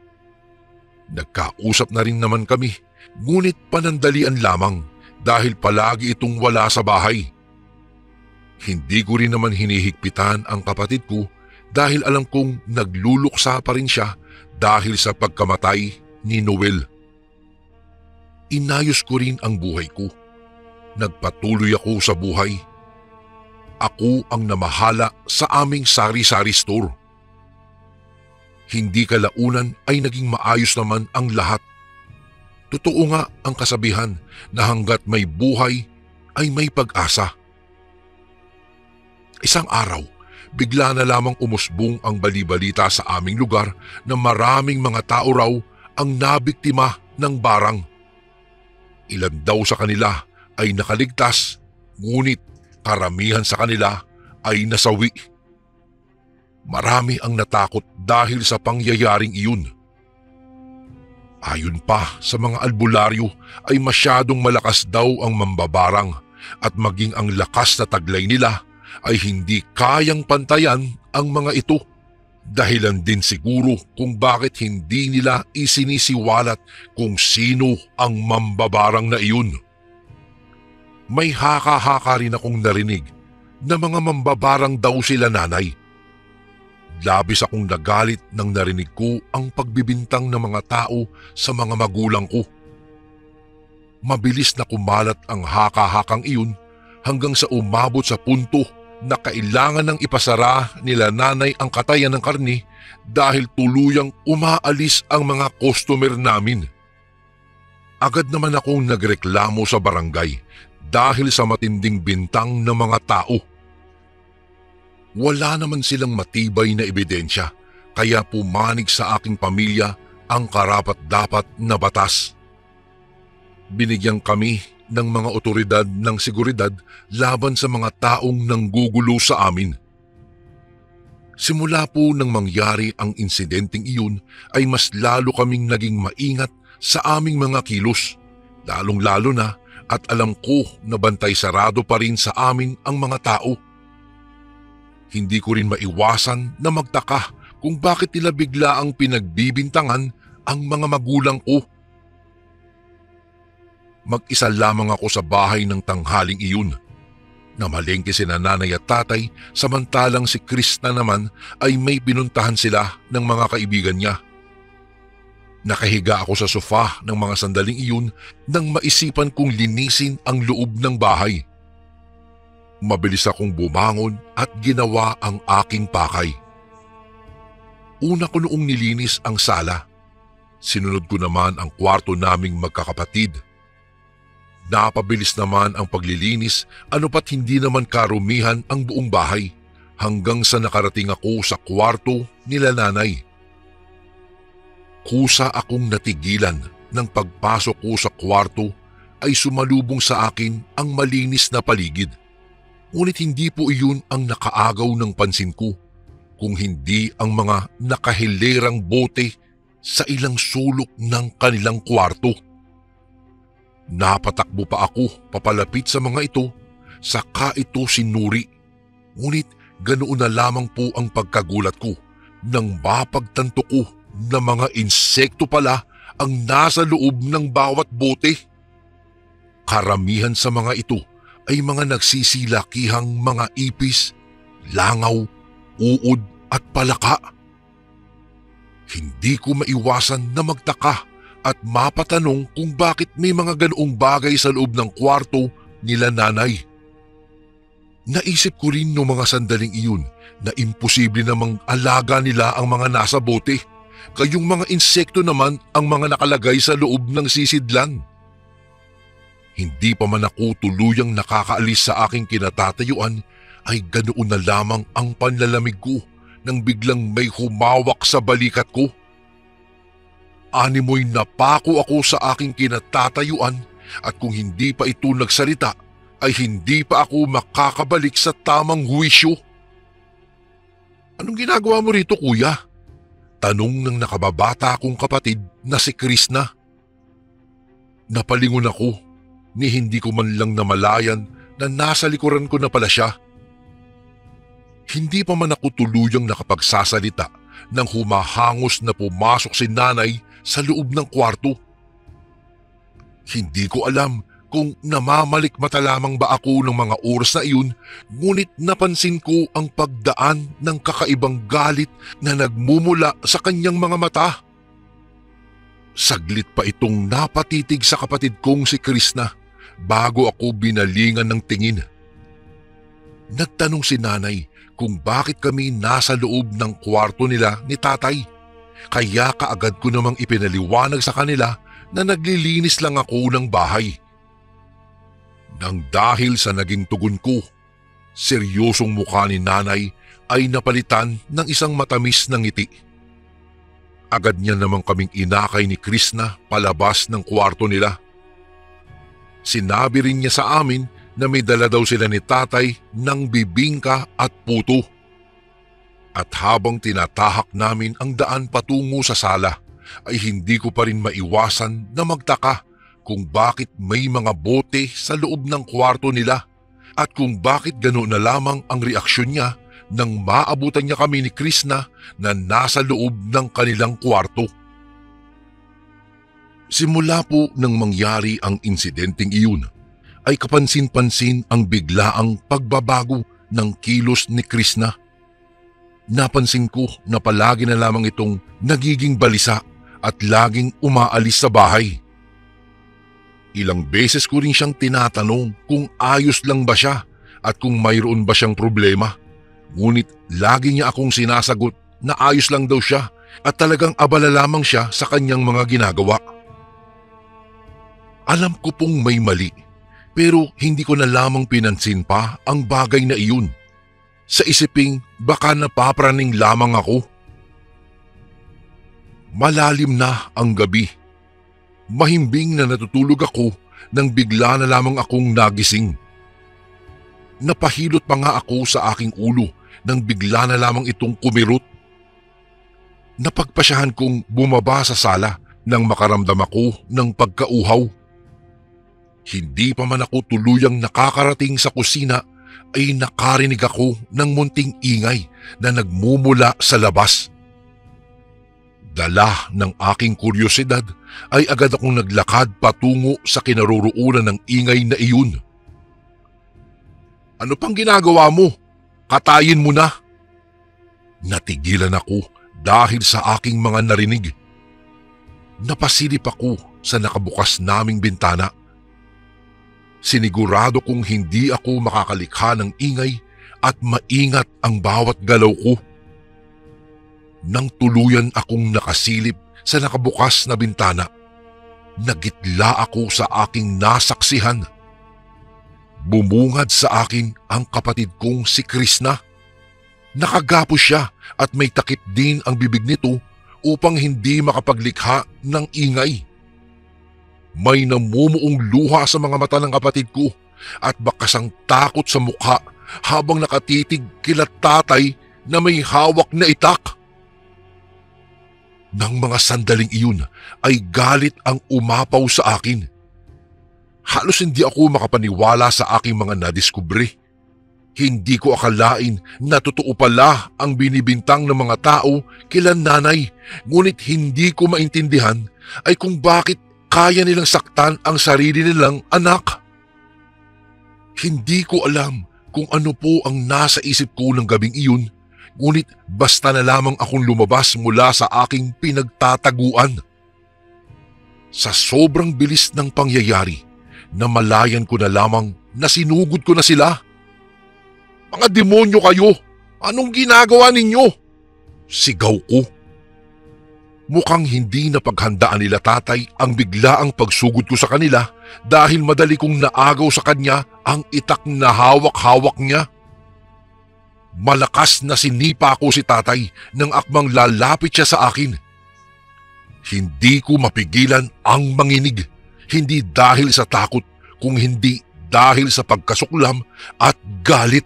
Nagkausap na rin naman kami, ngunit panandalian lamang dahil palagi itong wala sa bahay. Hindi ko rin naman hinihigpitan ang kapatid ko dahil alam kong nagluluksa pa rin siya dahil sa pagkamatay ni Noel. Inayos ko rin ang buhay ko. Nagpatuloy ako sa buhay. Ako ang namahala sa aming sari-sari store. Hindi kalaunan ay naging maayos naman ang lahat. Totoo nga ang kasabihan na hanggat may buhay ay may pag-asa. Isang araw, bigla na lamang umusbong ang balibalita sa aming lugar na maraming mga tao raw ang nabiktima ng barang. Ilan daw sa kanila ay nakaligtas, ngunit karamihan sa kanila ay nasawi. Marami ang natakot dahil sa pangyayaring iyon. Ayon pa sa mga albularyo ay masyadong malakas daw ang mambabarang at maging ang lakas na taglay nila ay hindi kayang pantayan ang mga ito. Dahilan din siguro kung bakit hindi nila isinisiwalat kung sino ang mambabarang na iyon. May haka-haka rin akong narinig na mga mambabarang daw sila, Nanay. Labis akong nagalit nang narinig ko ang pagbibintang ng mga tao sa mga magulang ko. Mabilis na kumalat ang haka-hakang iyon hanggang sa umabot sa punto na kailangan ng ipasara nila Nanay ang katayan ng karne dahil tuluyang umaalis ang mga customer namin. Agad naman akong nagreklamo sa barangay dahil sa matinding bintang ng mga tao. Wala naman silang matibay na ebidensya kaya pumanig sa aking pamilya ang karapat-dapat na batas. Binigyan kami ng mga otoridad ng seguridad laban sa mga taong nanggugulo sa amin. Simula po nang mangyari ang insidenteng iyon ay mas lalo kaming naging maingat sa aming mga kilos, lalong-lalo na at alam ko na bantay sarado pa rin sa amin ang mga tao. Hindi ko rin maiwasan na magtaka kung bakit nila bigla ang pinagbibintangan ang mga magulang ko. Mag-isa lamang ako sa bahay ng tanghaling iyon. Namalengke sina Nanay at Tatay samantalang si Krishna naman ay may pinuntahan sila ng mga kaibigan niya. Nakahiga ako sa sofa ng mga sandaling iyon nang maisipan kong linisin ang loob ng bahay. Mabilis akong bumangon at ginawa ang aking pakay. Una ko noong nilinis ang sala. Sinunod ko naman ang kwarto naming magkakapatid. Napabilis naman ang paglilinis ano pat hindi naman karumihan ang buong bahay hanggang sa nakarating ako sa kwarto nila Nanay. Kusa akong natigilan nang pagpasok ko sa kwarto ay sumalubong sa akin ang malinis na paligid. Ngunit hindi po iyon ang nakaagaw ng pansin ko, kung hindi ang mga nakahilerang bote sa ilang sulok ng kanilang kwarto. Napatakbo pa ako papalapit sa mga ito, saka ito sinuri. Ngunit ganoon na lamang po ang pagkagulat ko nang mapagtanto ko na mga insekto pala ang nasa loob ng bawat bote. Karamihan sa mga ito ay mga nagsisilakihang mga ipis, langaw, uod at palaka. Hindi ko maiwasan na magtaka at mapatanong kung bakit may mga ganoong bagay sa loob ng kwarto nila Nanay. Naisip ko rin noong mga sandaling iyon na imposible namang alaga nila ang mga nasa bote, kayong mga insekto naman ang mga nakalagay sa loob ng sisidlan. Hindi pa man ako tuluyang nakakaalis sa aking kinatatayuan ay ganoon na lamang ang panlalamig ko nang biglang may humawak sa balikat ko. Animoy napako ako sa aking kinatatayuan at kung hindi pa ito nagsalita ay hindi pa ako makakabalik sa tamang huwisyo. Anong ginagawa mo rito, kuya? Tanong ng nakababata kong kapatid na si Krishna. Napalingon ako ni hindi ko man lang namalayan na nasa likuran ko na pala siya. Hindi pa man ako tuluyang nakapagsasalita nang humahangos na pumasok si Nanay sa loob ng kwarto. Hindi ko alam kung namamalikmata lamang ba ako ng mga oras na iyon, ngunit napansin ko ang pagdaan ng kakaibang galit na nagmumula sa kanyang mga mata. Saglit pa itong napatitig sa kapatid kong si Krishna bago ako binalingan ng tingin. Nagtanong si Nanay kung bakit kami nasa loob ng kwarto nila ni Tatay. Kaya kaagad ko namang ipinaliwanag sa kanila na naglilinis lang ako ng bahay. Nang dahil sa naging tugon ko, seryosong mukha ni Nanay ay napalitan ng isang matamis na ngiti. Agad niya namang kaming inakay ni Krishna palabas ng kwarto nila. Sinabi rin niya sa amin na may dala daw sila ni Tatay ng bibingka at puto. At habang tinatahak namin ang daan patungo sa sala, ay hindi ko pa rin maiwasan na magtaka kung bakit may mga bote sa loob ng kwarto nila at kung bakit gano'n na lamang ang reaksyon niya nang maabutan niya kami ni Krishna na nasa loob ng kanilang kwarto. Simula po nang mangyari ang insidenteng iyon, ay kapansin-pansin ang biglaang pagbabago ng kilos ni Krishna. Napansin ko na palagi na lamang itong nagiging balisa at laging umaalis sa bahay. Ilang beses ko rin siyang tinatanong kung ayos lang ba siya at kung mayroon ba siyang problema. Ngunit lagi niya akong sinasagot na ayos lang daw siya at talagang abala lamang siya sa kanyang mga ginagawa. Alam ko pong may mali, pero hindi ko na lamang pinansin pa ang bagay na iyon. Sa isiping baka napapraning lamang ako. Malalim na ang gabi. Mahimbing na natutulog ako nang bigla na lamang akong nagising. Napahilot pa nga ako sa aking ulo nang bigla na lamang itong kumirot. Napagpasyahan kong bumaba sa sala nang makaramdam ako ng pagkauhaw. Hindi pa man ako tuluyang nakakarating sa kusina ay nakarinig ako ng munting ingay na nagmumula sa labas. Dala ng aking kuryosidad ay agad akong naglakad patungo sa kinaroroonan ng ingay na iyon. "Ano pang ginagawa mo? Katayin mo na!" Natigilan ako dahil sa aking mga narinig. Napasilip ako sa nakabukas naming bintana. Sinigurado kong hindi ako makakalikha ng ingay at maingat ang bawat galaw ko. Nang tuluyan akong nakasilip sa nakabukas na bintana, nagitla ako sa aking nasaksihan. Bumungad sa akin ang kapatid kong si Krishna. Nakagapos siya at may takip din ang bibig nito upang hindi makapaglikha ng ingay. May namumuong luha sa mga mata ng kapatid ko at bakasang takot sa mukha habang nakatitig kila tatay na may hawak na itak. Nang mga sandaling iyon ay galit ang umapaw sa akin. Halos hindi ako makapaniwala sa aking mga nadiskubre. Hindi ko akalain na totoo pala ang binibintang ng mga tao kila nanay, ngunit hindi ko maintindihan ay kung bakit kaya nilang saktan ang sarili nilang anak. Hindi ko alam kung ano po ang nasa isip ko ng gabing iyon, ngunit basta na lamang akong lumabas mula sa aking pinagtataguan. Sa sobrang bilis ng pangyayari, namalayan ko na lamang na sinugod ko na sila. "Mga demonyo kayo! Anong ginagawa ninyo?" sigaw ko. Mukhang hindi napaghandaan nila tatay ang biglaang pagsugod ko sa kanila dahil madali kong naagaw sa kanya ang itak na hawak-hawak niya. Malakas na sinipa ko si tatay nang akmang lalapit siya sa akin. Hindi ko mapigilan ang manginig, hindi dahil sa takot, kung hindi dahil sa pagkasuklam at galit.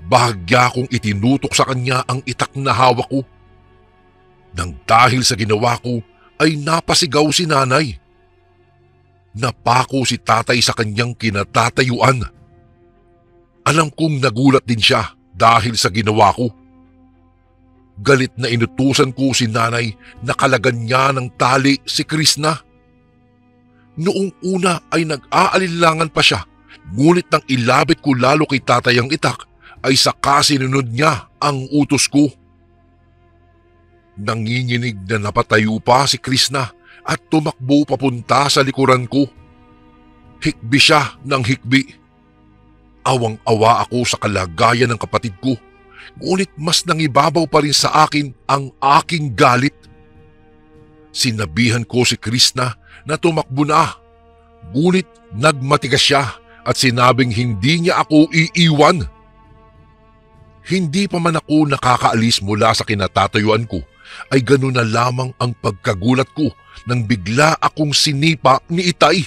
Bahagya kong itinutok sa kanya ang itak na hawak ko. Nang dahil sa ginawa ko ay napasigaw si nanay. Napako si tatay sa kanyang kinatatayuan. Alam kong nagulat din siya dahil sa ginawa ko. Galit na inutusan ko si nanay na kalagan niya ng tali si Krishna. Noong una ay nag-aalinlangan pa siya, ngunit nang ilabit ko lalo kay tatay ang itak ay saka sinunod niya ang utos ko. Nanginginig na napatayo pa si Krishna at tumakbo papunta sa likuran ko. Hikbi siya ng hikbi. Awang-awa ako sa kalagayan ng kapatid ko, ngunit mas nangibabaw pa rin sa akin ang aking galit. Sinabihan ko si Krishna na tumakbo na, ngunit nagmatigas siya at sinabing hindi niya ako iiwan. Hindi pa man ako nakakaalis mula sa kinatatayuan ko, ay gano'n na lamang ang pagkagulat ko nang bigla akong sinipa ni Itay.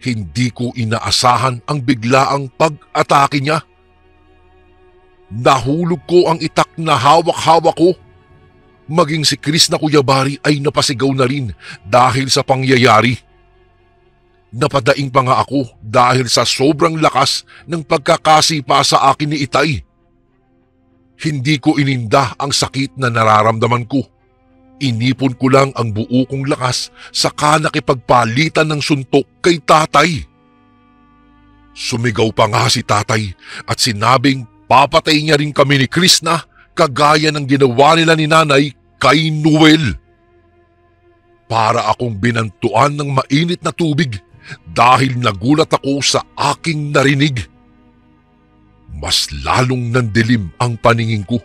Hindi ko inaasahan ang biglaang pag-atake niya. Nahulog ko ang itak na hawak-hawak ko. Maging si Chris na Kuyabari ay napasigaw na rin dahil sa pangyayari. Napadaing pa nga ako dahil sa sobrang lakas ng pagkakasipa sa akin ni Itay. Hindi ko ininda ang sakit na nararamdaman ko. Inipon ko lang ang buo kong lakas saka nakipagpalitan ng suntok kay tatay. Sumigaw pa nga si tatay at sinabing papatay niya rin kami ni Chris na kagaya ng ginawa nila ni nanay kay Noel. Para akong binantuan ng mainit na tubig dahil nagulat ako sa aking narinig. Mas lalong nandilim ang paningin ko.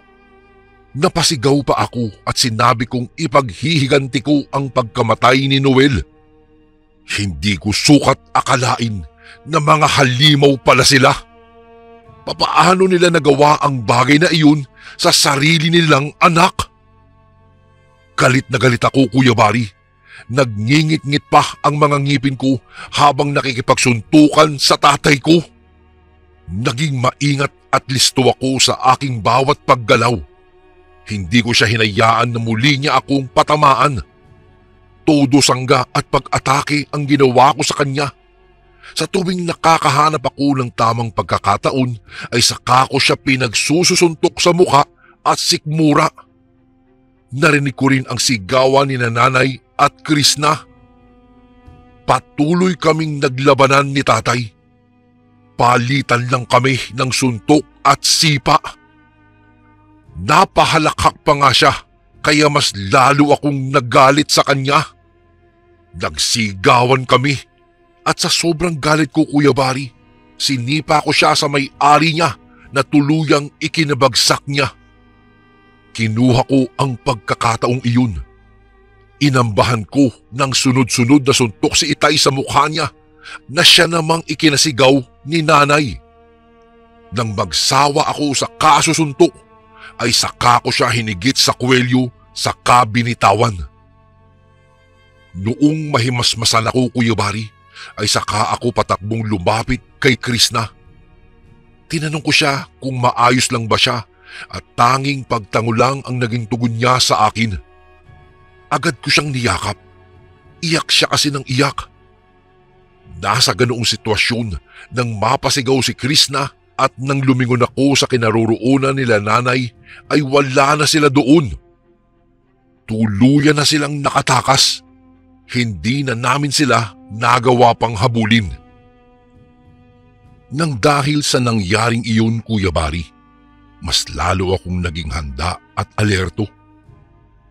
Napasigaw pa ako at sinabi kong ipaghihiganti ko ang pagkamatay ni Noel. Hindi ko sukat akalain na mga halimaw pala sila. Papaano nila nagawa ang bagay na iyon sa sarili nilang anak? Galit na galit ako, Kuya Bari. Nagngingit-ngit pa ang mga ngipin ko habang nakikipagsuntukan sa tatay ko. Naging maingat at listo ako sa aking bawat paggalaw. Hindi ko siya hinayaan na muli niya akong patamaan. Todo sangga at pag-atake ang ginawa ko sa kanya. Sa tuwing nakakahanap ako ng tamang pagkakataon ay saka ko siya pinagsususuntok sa mukha at sikmura. Narinig ko rin ang sigawan ni nanay at Chris na. Patuloy kaming naglabanan ni tatay. Palitan lang kami ng suntok at sipa. Napahalakhak pa nga siya kaya mas lalo akong nagalit sa kanya. Nagsigawan kami at sa sobrang galit ko, Kuya Bari, sinipa ko siya sa may-ari niya na tuluyang ikinabagsak niya. Kinuha ko ang pagkakataong iyon. Inambahan ko ng sunod-sunod na suntok si Itay sa mukha niya na siya namang ikinasigaw ni nanay. Nang magsawa ako sa kasusuntok, ay saka ko siya hinigit sa kwelyo saka binitawan. Noong mahimasmasan ako, Kuya Bari, ay saka ako patakbong lumapit kay Chris na. Tinanong ko siya kung maayos lang ba siya at tanging pagtango lang ang naging tugon niya sa akin. Agad ko siyang niyakap. Iyak siya kasi ng iyak. Nasa ganoong sitwasyon nang mapasigaw si Chris na at nang lumingon ako sa kinaroroonan nila nanay ay wala na sila doon. Tuluyan na silang nakatakas. Hindi na namin sila nagawa pang habulin. Nang dahil sa nangyaring iyon, Kuya Bari, mas lalo akong naging handa at alerto.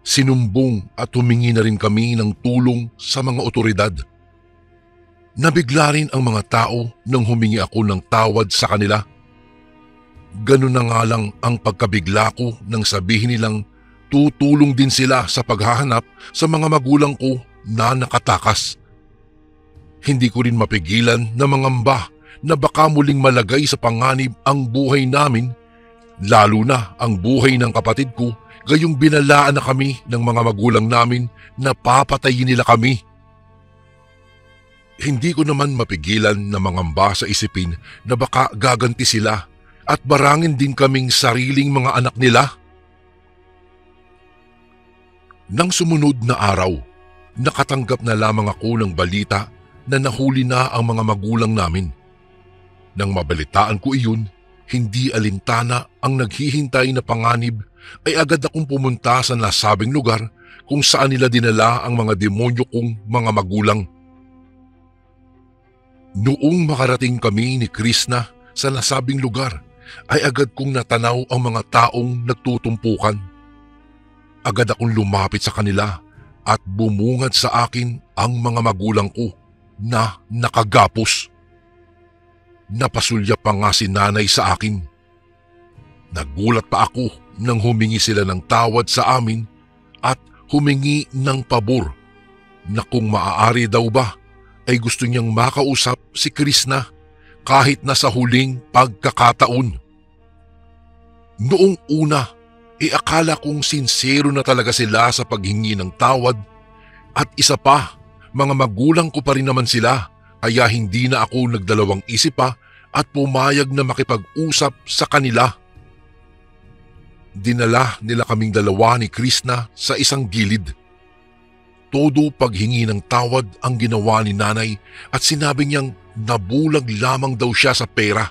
Sinumbong at humingi na rin kami ng tulong sa mga otoridad. Nabigla rin ang mga tao nang humingi ako ng tawad sa kanila. Ganun na nga lang ang pagkabigla ko nang sabihin nilang tutulong din sila sa paghahanap sa mga magulang ko na nakatakas. Hindi ko rin mapigilan na mangamba na baka muling malagay sa panganib ang buhay namin, lalo na ang buhay ng kapatid ko, gayong binalaan na kami ng mga magulang namin na papatayin nila kami. Hindi ko naman mapigilan na mangamba sa isipin na baka gaganti sila at barangin din kaming sariling mga anak nila. Nang sumunod na araw, nakatanggap na lamang ako ng balita na nahuli na ang mga magulang namin. Nang mabalitaan ko iyon, hindi alintana ang naghihintay na panganib ay agad akong pumunta sa nasabing lugar kung saan nila dinala ang mga demonyo kong mga magulang. Noong makarating kami ni Krishna sa nasabing lugar, ay agad kong natanaw ang mga taong nagtutumpukan. Agad akong lumapit sa kanila at bumungad sa akin ang mga magulang ko na nakagapos. Napasulya pa nga si nanay sa akin. Nagulat pa ako nang humingi sila ng tawad sa amin at humingi ng pabor na kung maaari daw ba ay gusto niyang makausap si Krishna kahit na sa huling pagkakataon. Noong una, akala kong sincero na talaga sila sa paghingi ng tawad at isa pa, mga magulang ko pa rin naman sila kaya hindi na ako nagdalawang isip pa at pumayag na makipag-usap sa kanila. Dinala nila kaming dalawa ni Krishna sa isang gilid. Todo paghingi ng tawad ang ginawa ni nanay at sinabi niyang nabulag lamang daw siya sa pera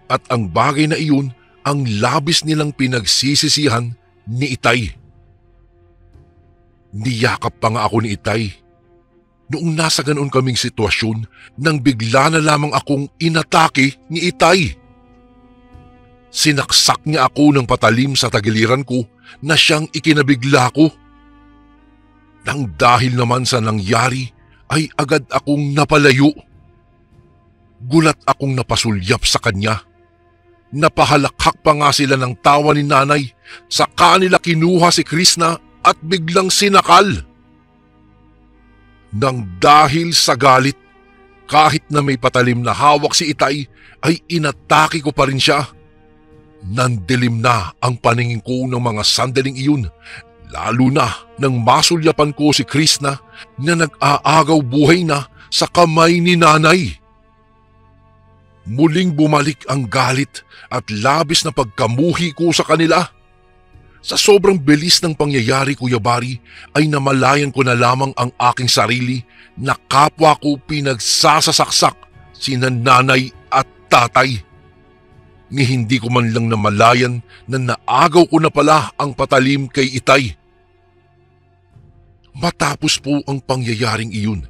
at ang bagay na iyon ang labis nilang pinagsisisihan ni Itay. Niyakap pa nga ako ni Itay. Noong nasa ganoon kaming sitwasyon nang bigla na lamang akong inatake ni Itay. Sinaksak niya ako ng patalim sa tagiliran ko na siyang ikinabigla ko. Nang dahil naman sa nangyari ay agad akong napalayo. Gulat akong napasulyap sa kanya. Napahalakhak pa nga sila ng tawa ni nanay sa kanila kinuha si Krishna at biglang sinakal. Nang dahil sa galit, kahit na may patalim na hawak si Itay ay inatake ko pa rin siya. Nandilim na ang paningin ko ng mga sandaling iyon, lalo na nang masulyapan ko si Krishna na nag-aagaw buhay na sa kamay ni nanay. Muling bumalik ang galit at labis na pagkamuhi ko sa kanila. Sa sobrang bilis ng pangyayari, Kuya Bari, ay namalayan ko na lamang ang aking sarili na kapwa ko pinagsasasaksak sina nanay at tatay. Ni hindi ko man lang namalayan na naagaw ko na pala ang patalim kay Itay. Matapos po ang pangyayaring iyon,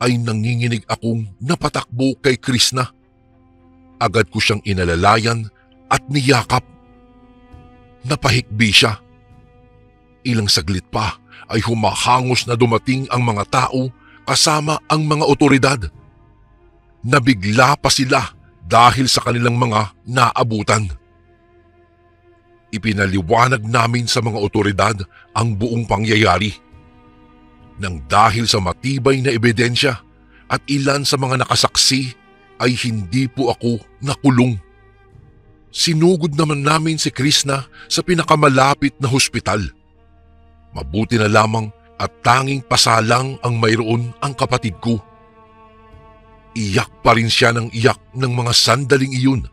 ay nanginginig akong napatakbo kay Krishna. Agad ko siyang inalalayan at niyakap. Napahikbi siya. Ilang saglit pa ay humahangos na dumating ang mga tao kasama ang mga otoridad. Nabigla pa sila dahil sa kanilang mga naabutan. Ipinaliwanag namin sa mga otoridad ang buong pangyayari. Nang dahil sa matibay na ebidensya at ilan sa mga nakasaksi ay hindi po ako nakulong. Sinugod naman namin si Krishna sa pinakamalapit na hospital. Mabuti na lamang at tanging pasalang ang mayroon ang kapatid ko. Iyak pa rin siya ng iyak ng mga sandaling iyon.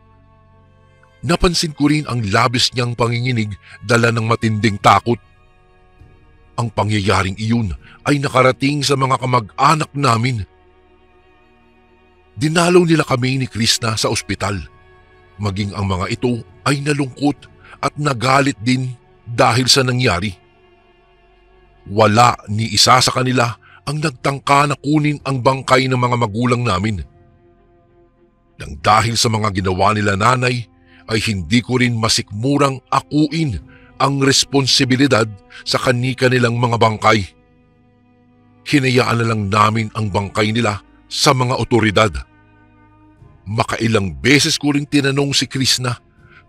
Napansin ko rin ang labis niyang panginginig dala ng matinding takot. Ang pangyayaring iyon ay nakarating sa mga kamag-anak namin. Dinalaw nila kami ni Krishna sa ospital. Maging ang mga ito ay nalungkot at nagalit din dahil sa nangyari. Wala ni isa sa kanila ang nagtangka na kunin ang bangkay ng mga magulang namin. Nang dahil sa mga ginawa nila nanay, ay hindi ko rin masikmurang akuin ang responsibilidad sa kani-kanilang mga bangkay. Hinayaan na lang namin ang bangkay nila sa mga otoridad. Makailang beses ko rin tinanong si Krishna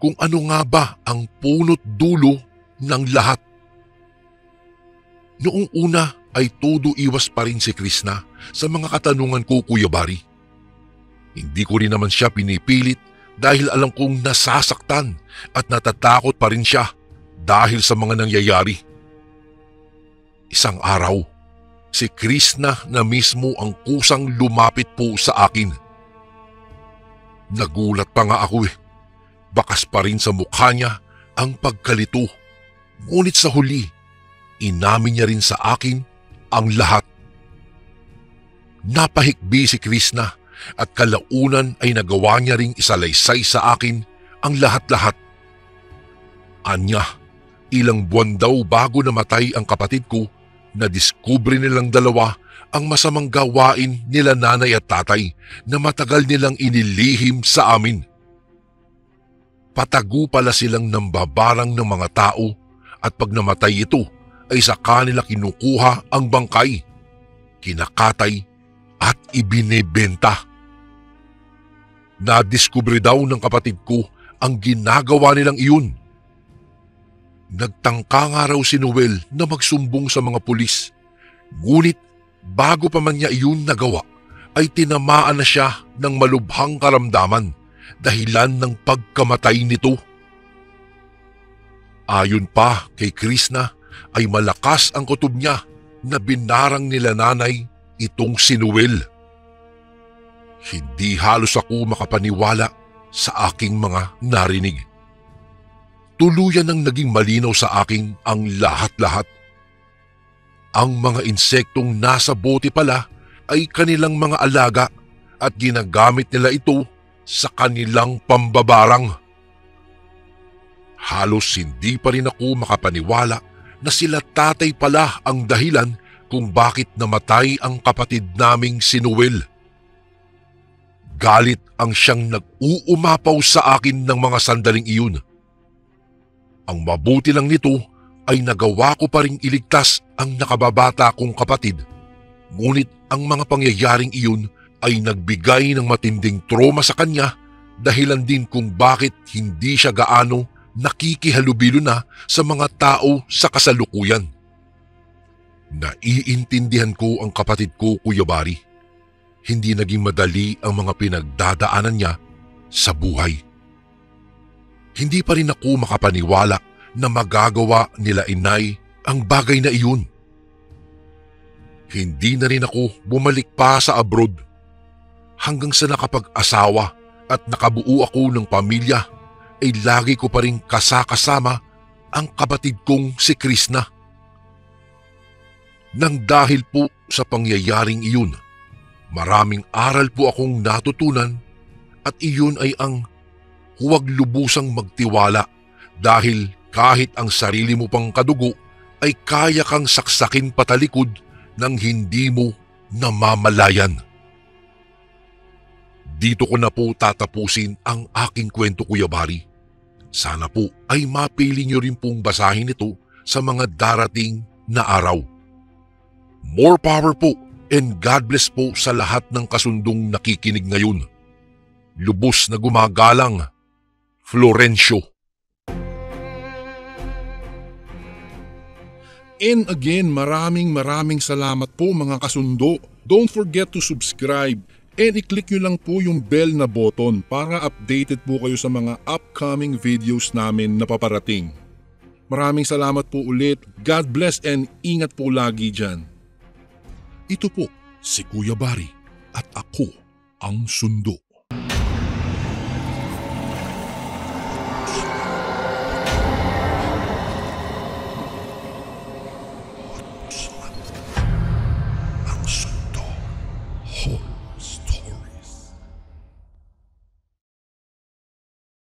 kung ano nga ba ang punot dulo ng lahat. Noong una ay todo iwas pa rin si Krishna sa mga katanungan ko, Kuya Bari. Hindi ko rin naman siya pinipilit dahil alam kong nasasaktan at natatakot pa rin siya dahil sa mga nangyayari. Isang araw, si Krishna na mismo ang kusang lumapit po sa akin. Nagulat pa nga ako Bakas pa rin sa mukha niya ang pagkalito. Ngunit sa huli, inamin niya rin sa akin ang lahat. Napahikbi si Krishna at kalaunan ay nagawa niya ring isalaysay sa akin ang lahat-lahat. Anya, ilang buwan daw bago namatay ang kapatid ko, nadiskubre nilang dalawa ang masamang gawain nila nanay at tatay na matagal nilang inilihim sa amin. Patago pala silang nambabarang ng mga tao at pag namatay ito ay sa kanila kinukuha ang bangkay, kinakatay at ibinebenta. Nadiskubre daw ng kapatid ko ang ginagawa nilang iyon. Nagtangka nga raw si Noel na magsumbong sa mga pulis. Ngunit bago pa man niya iyon nagawa, ay tinamaan na siya ng malubhang karamdaman dahilan ng pagkamatay nito. Ayon pa kay Krishna ay malakas ang kutob niya na binarang nila nanay itong si Noel. Hindi halos ako makapaniwala sa aking mga narinig. tuluyan ng naging malinaw sa akin ang lahat-lahat. Ang mga insektong nasa bote pala ay kanilang mga alaga at ginagamit nila ito sa kanilang pambabarang. Halos hindi pa rin ako makapaniwala na sila tatay pala ang dahilan kung bakit namatay ang kapatid naming si Noel. Galit ang siyang nag-uumapaw sa akin ng mga sandaling iyon. Ang mabuti lang nito ay nagawa ko pa ring iligtas ang nakababata kong kapatid. Ngunit ang mga pangyayaring iyon ay nagbigay ng matinding trauma sa kanya, dahilan din kung bakit hindi siya gaano nakikihalubilo na sa mga tao sa kasalukuyan. Naiintindihan ko ang kapatid ko, Kuya Bari. Hindi naging madali ang mga pinagdadaanan niya sa buhay. Hindi pa rin ako makapaniwala na magagawa nila inay ang bagay na iyon. Hindi na rin ako bumalik pa sa abroad hanggang sa nakapag-asawa at nakabuo ako ng pamilya ay lagi ko pa rin kasama ang kapatid kong si Krishna. Nang dahil po sa pangyayaring iyon, maraming aral po akong natutunan at iyon ay ang huwag lubusang magtiwala dahil kahit ang sarili mo pang kadugo ay kaya kang saksakin patalikod nang hindi mo namamalayan. Dito ko na po tatapusin ang aking kwento, Kuya Bari. Sana po ay mapili niyo rin pong basahin ito sa mga darating na araw. More power po and God bless po sa lahat ng kasundong nakikinig ngayon. Lubos na gumagalang, Florencio. And again, maraming salamat po mga kasundo. Don't forget to subscribe and i-click nyo lang po yung bell na button para updated po kayo sa mga upcoming videos namin na paparating. Maraming salamat po ulit. God bless and ingat po lagi dyan. Ito po si Kuya Bari at ako ang Sundo.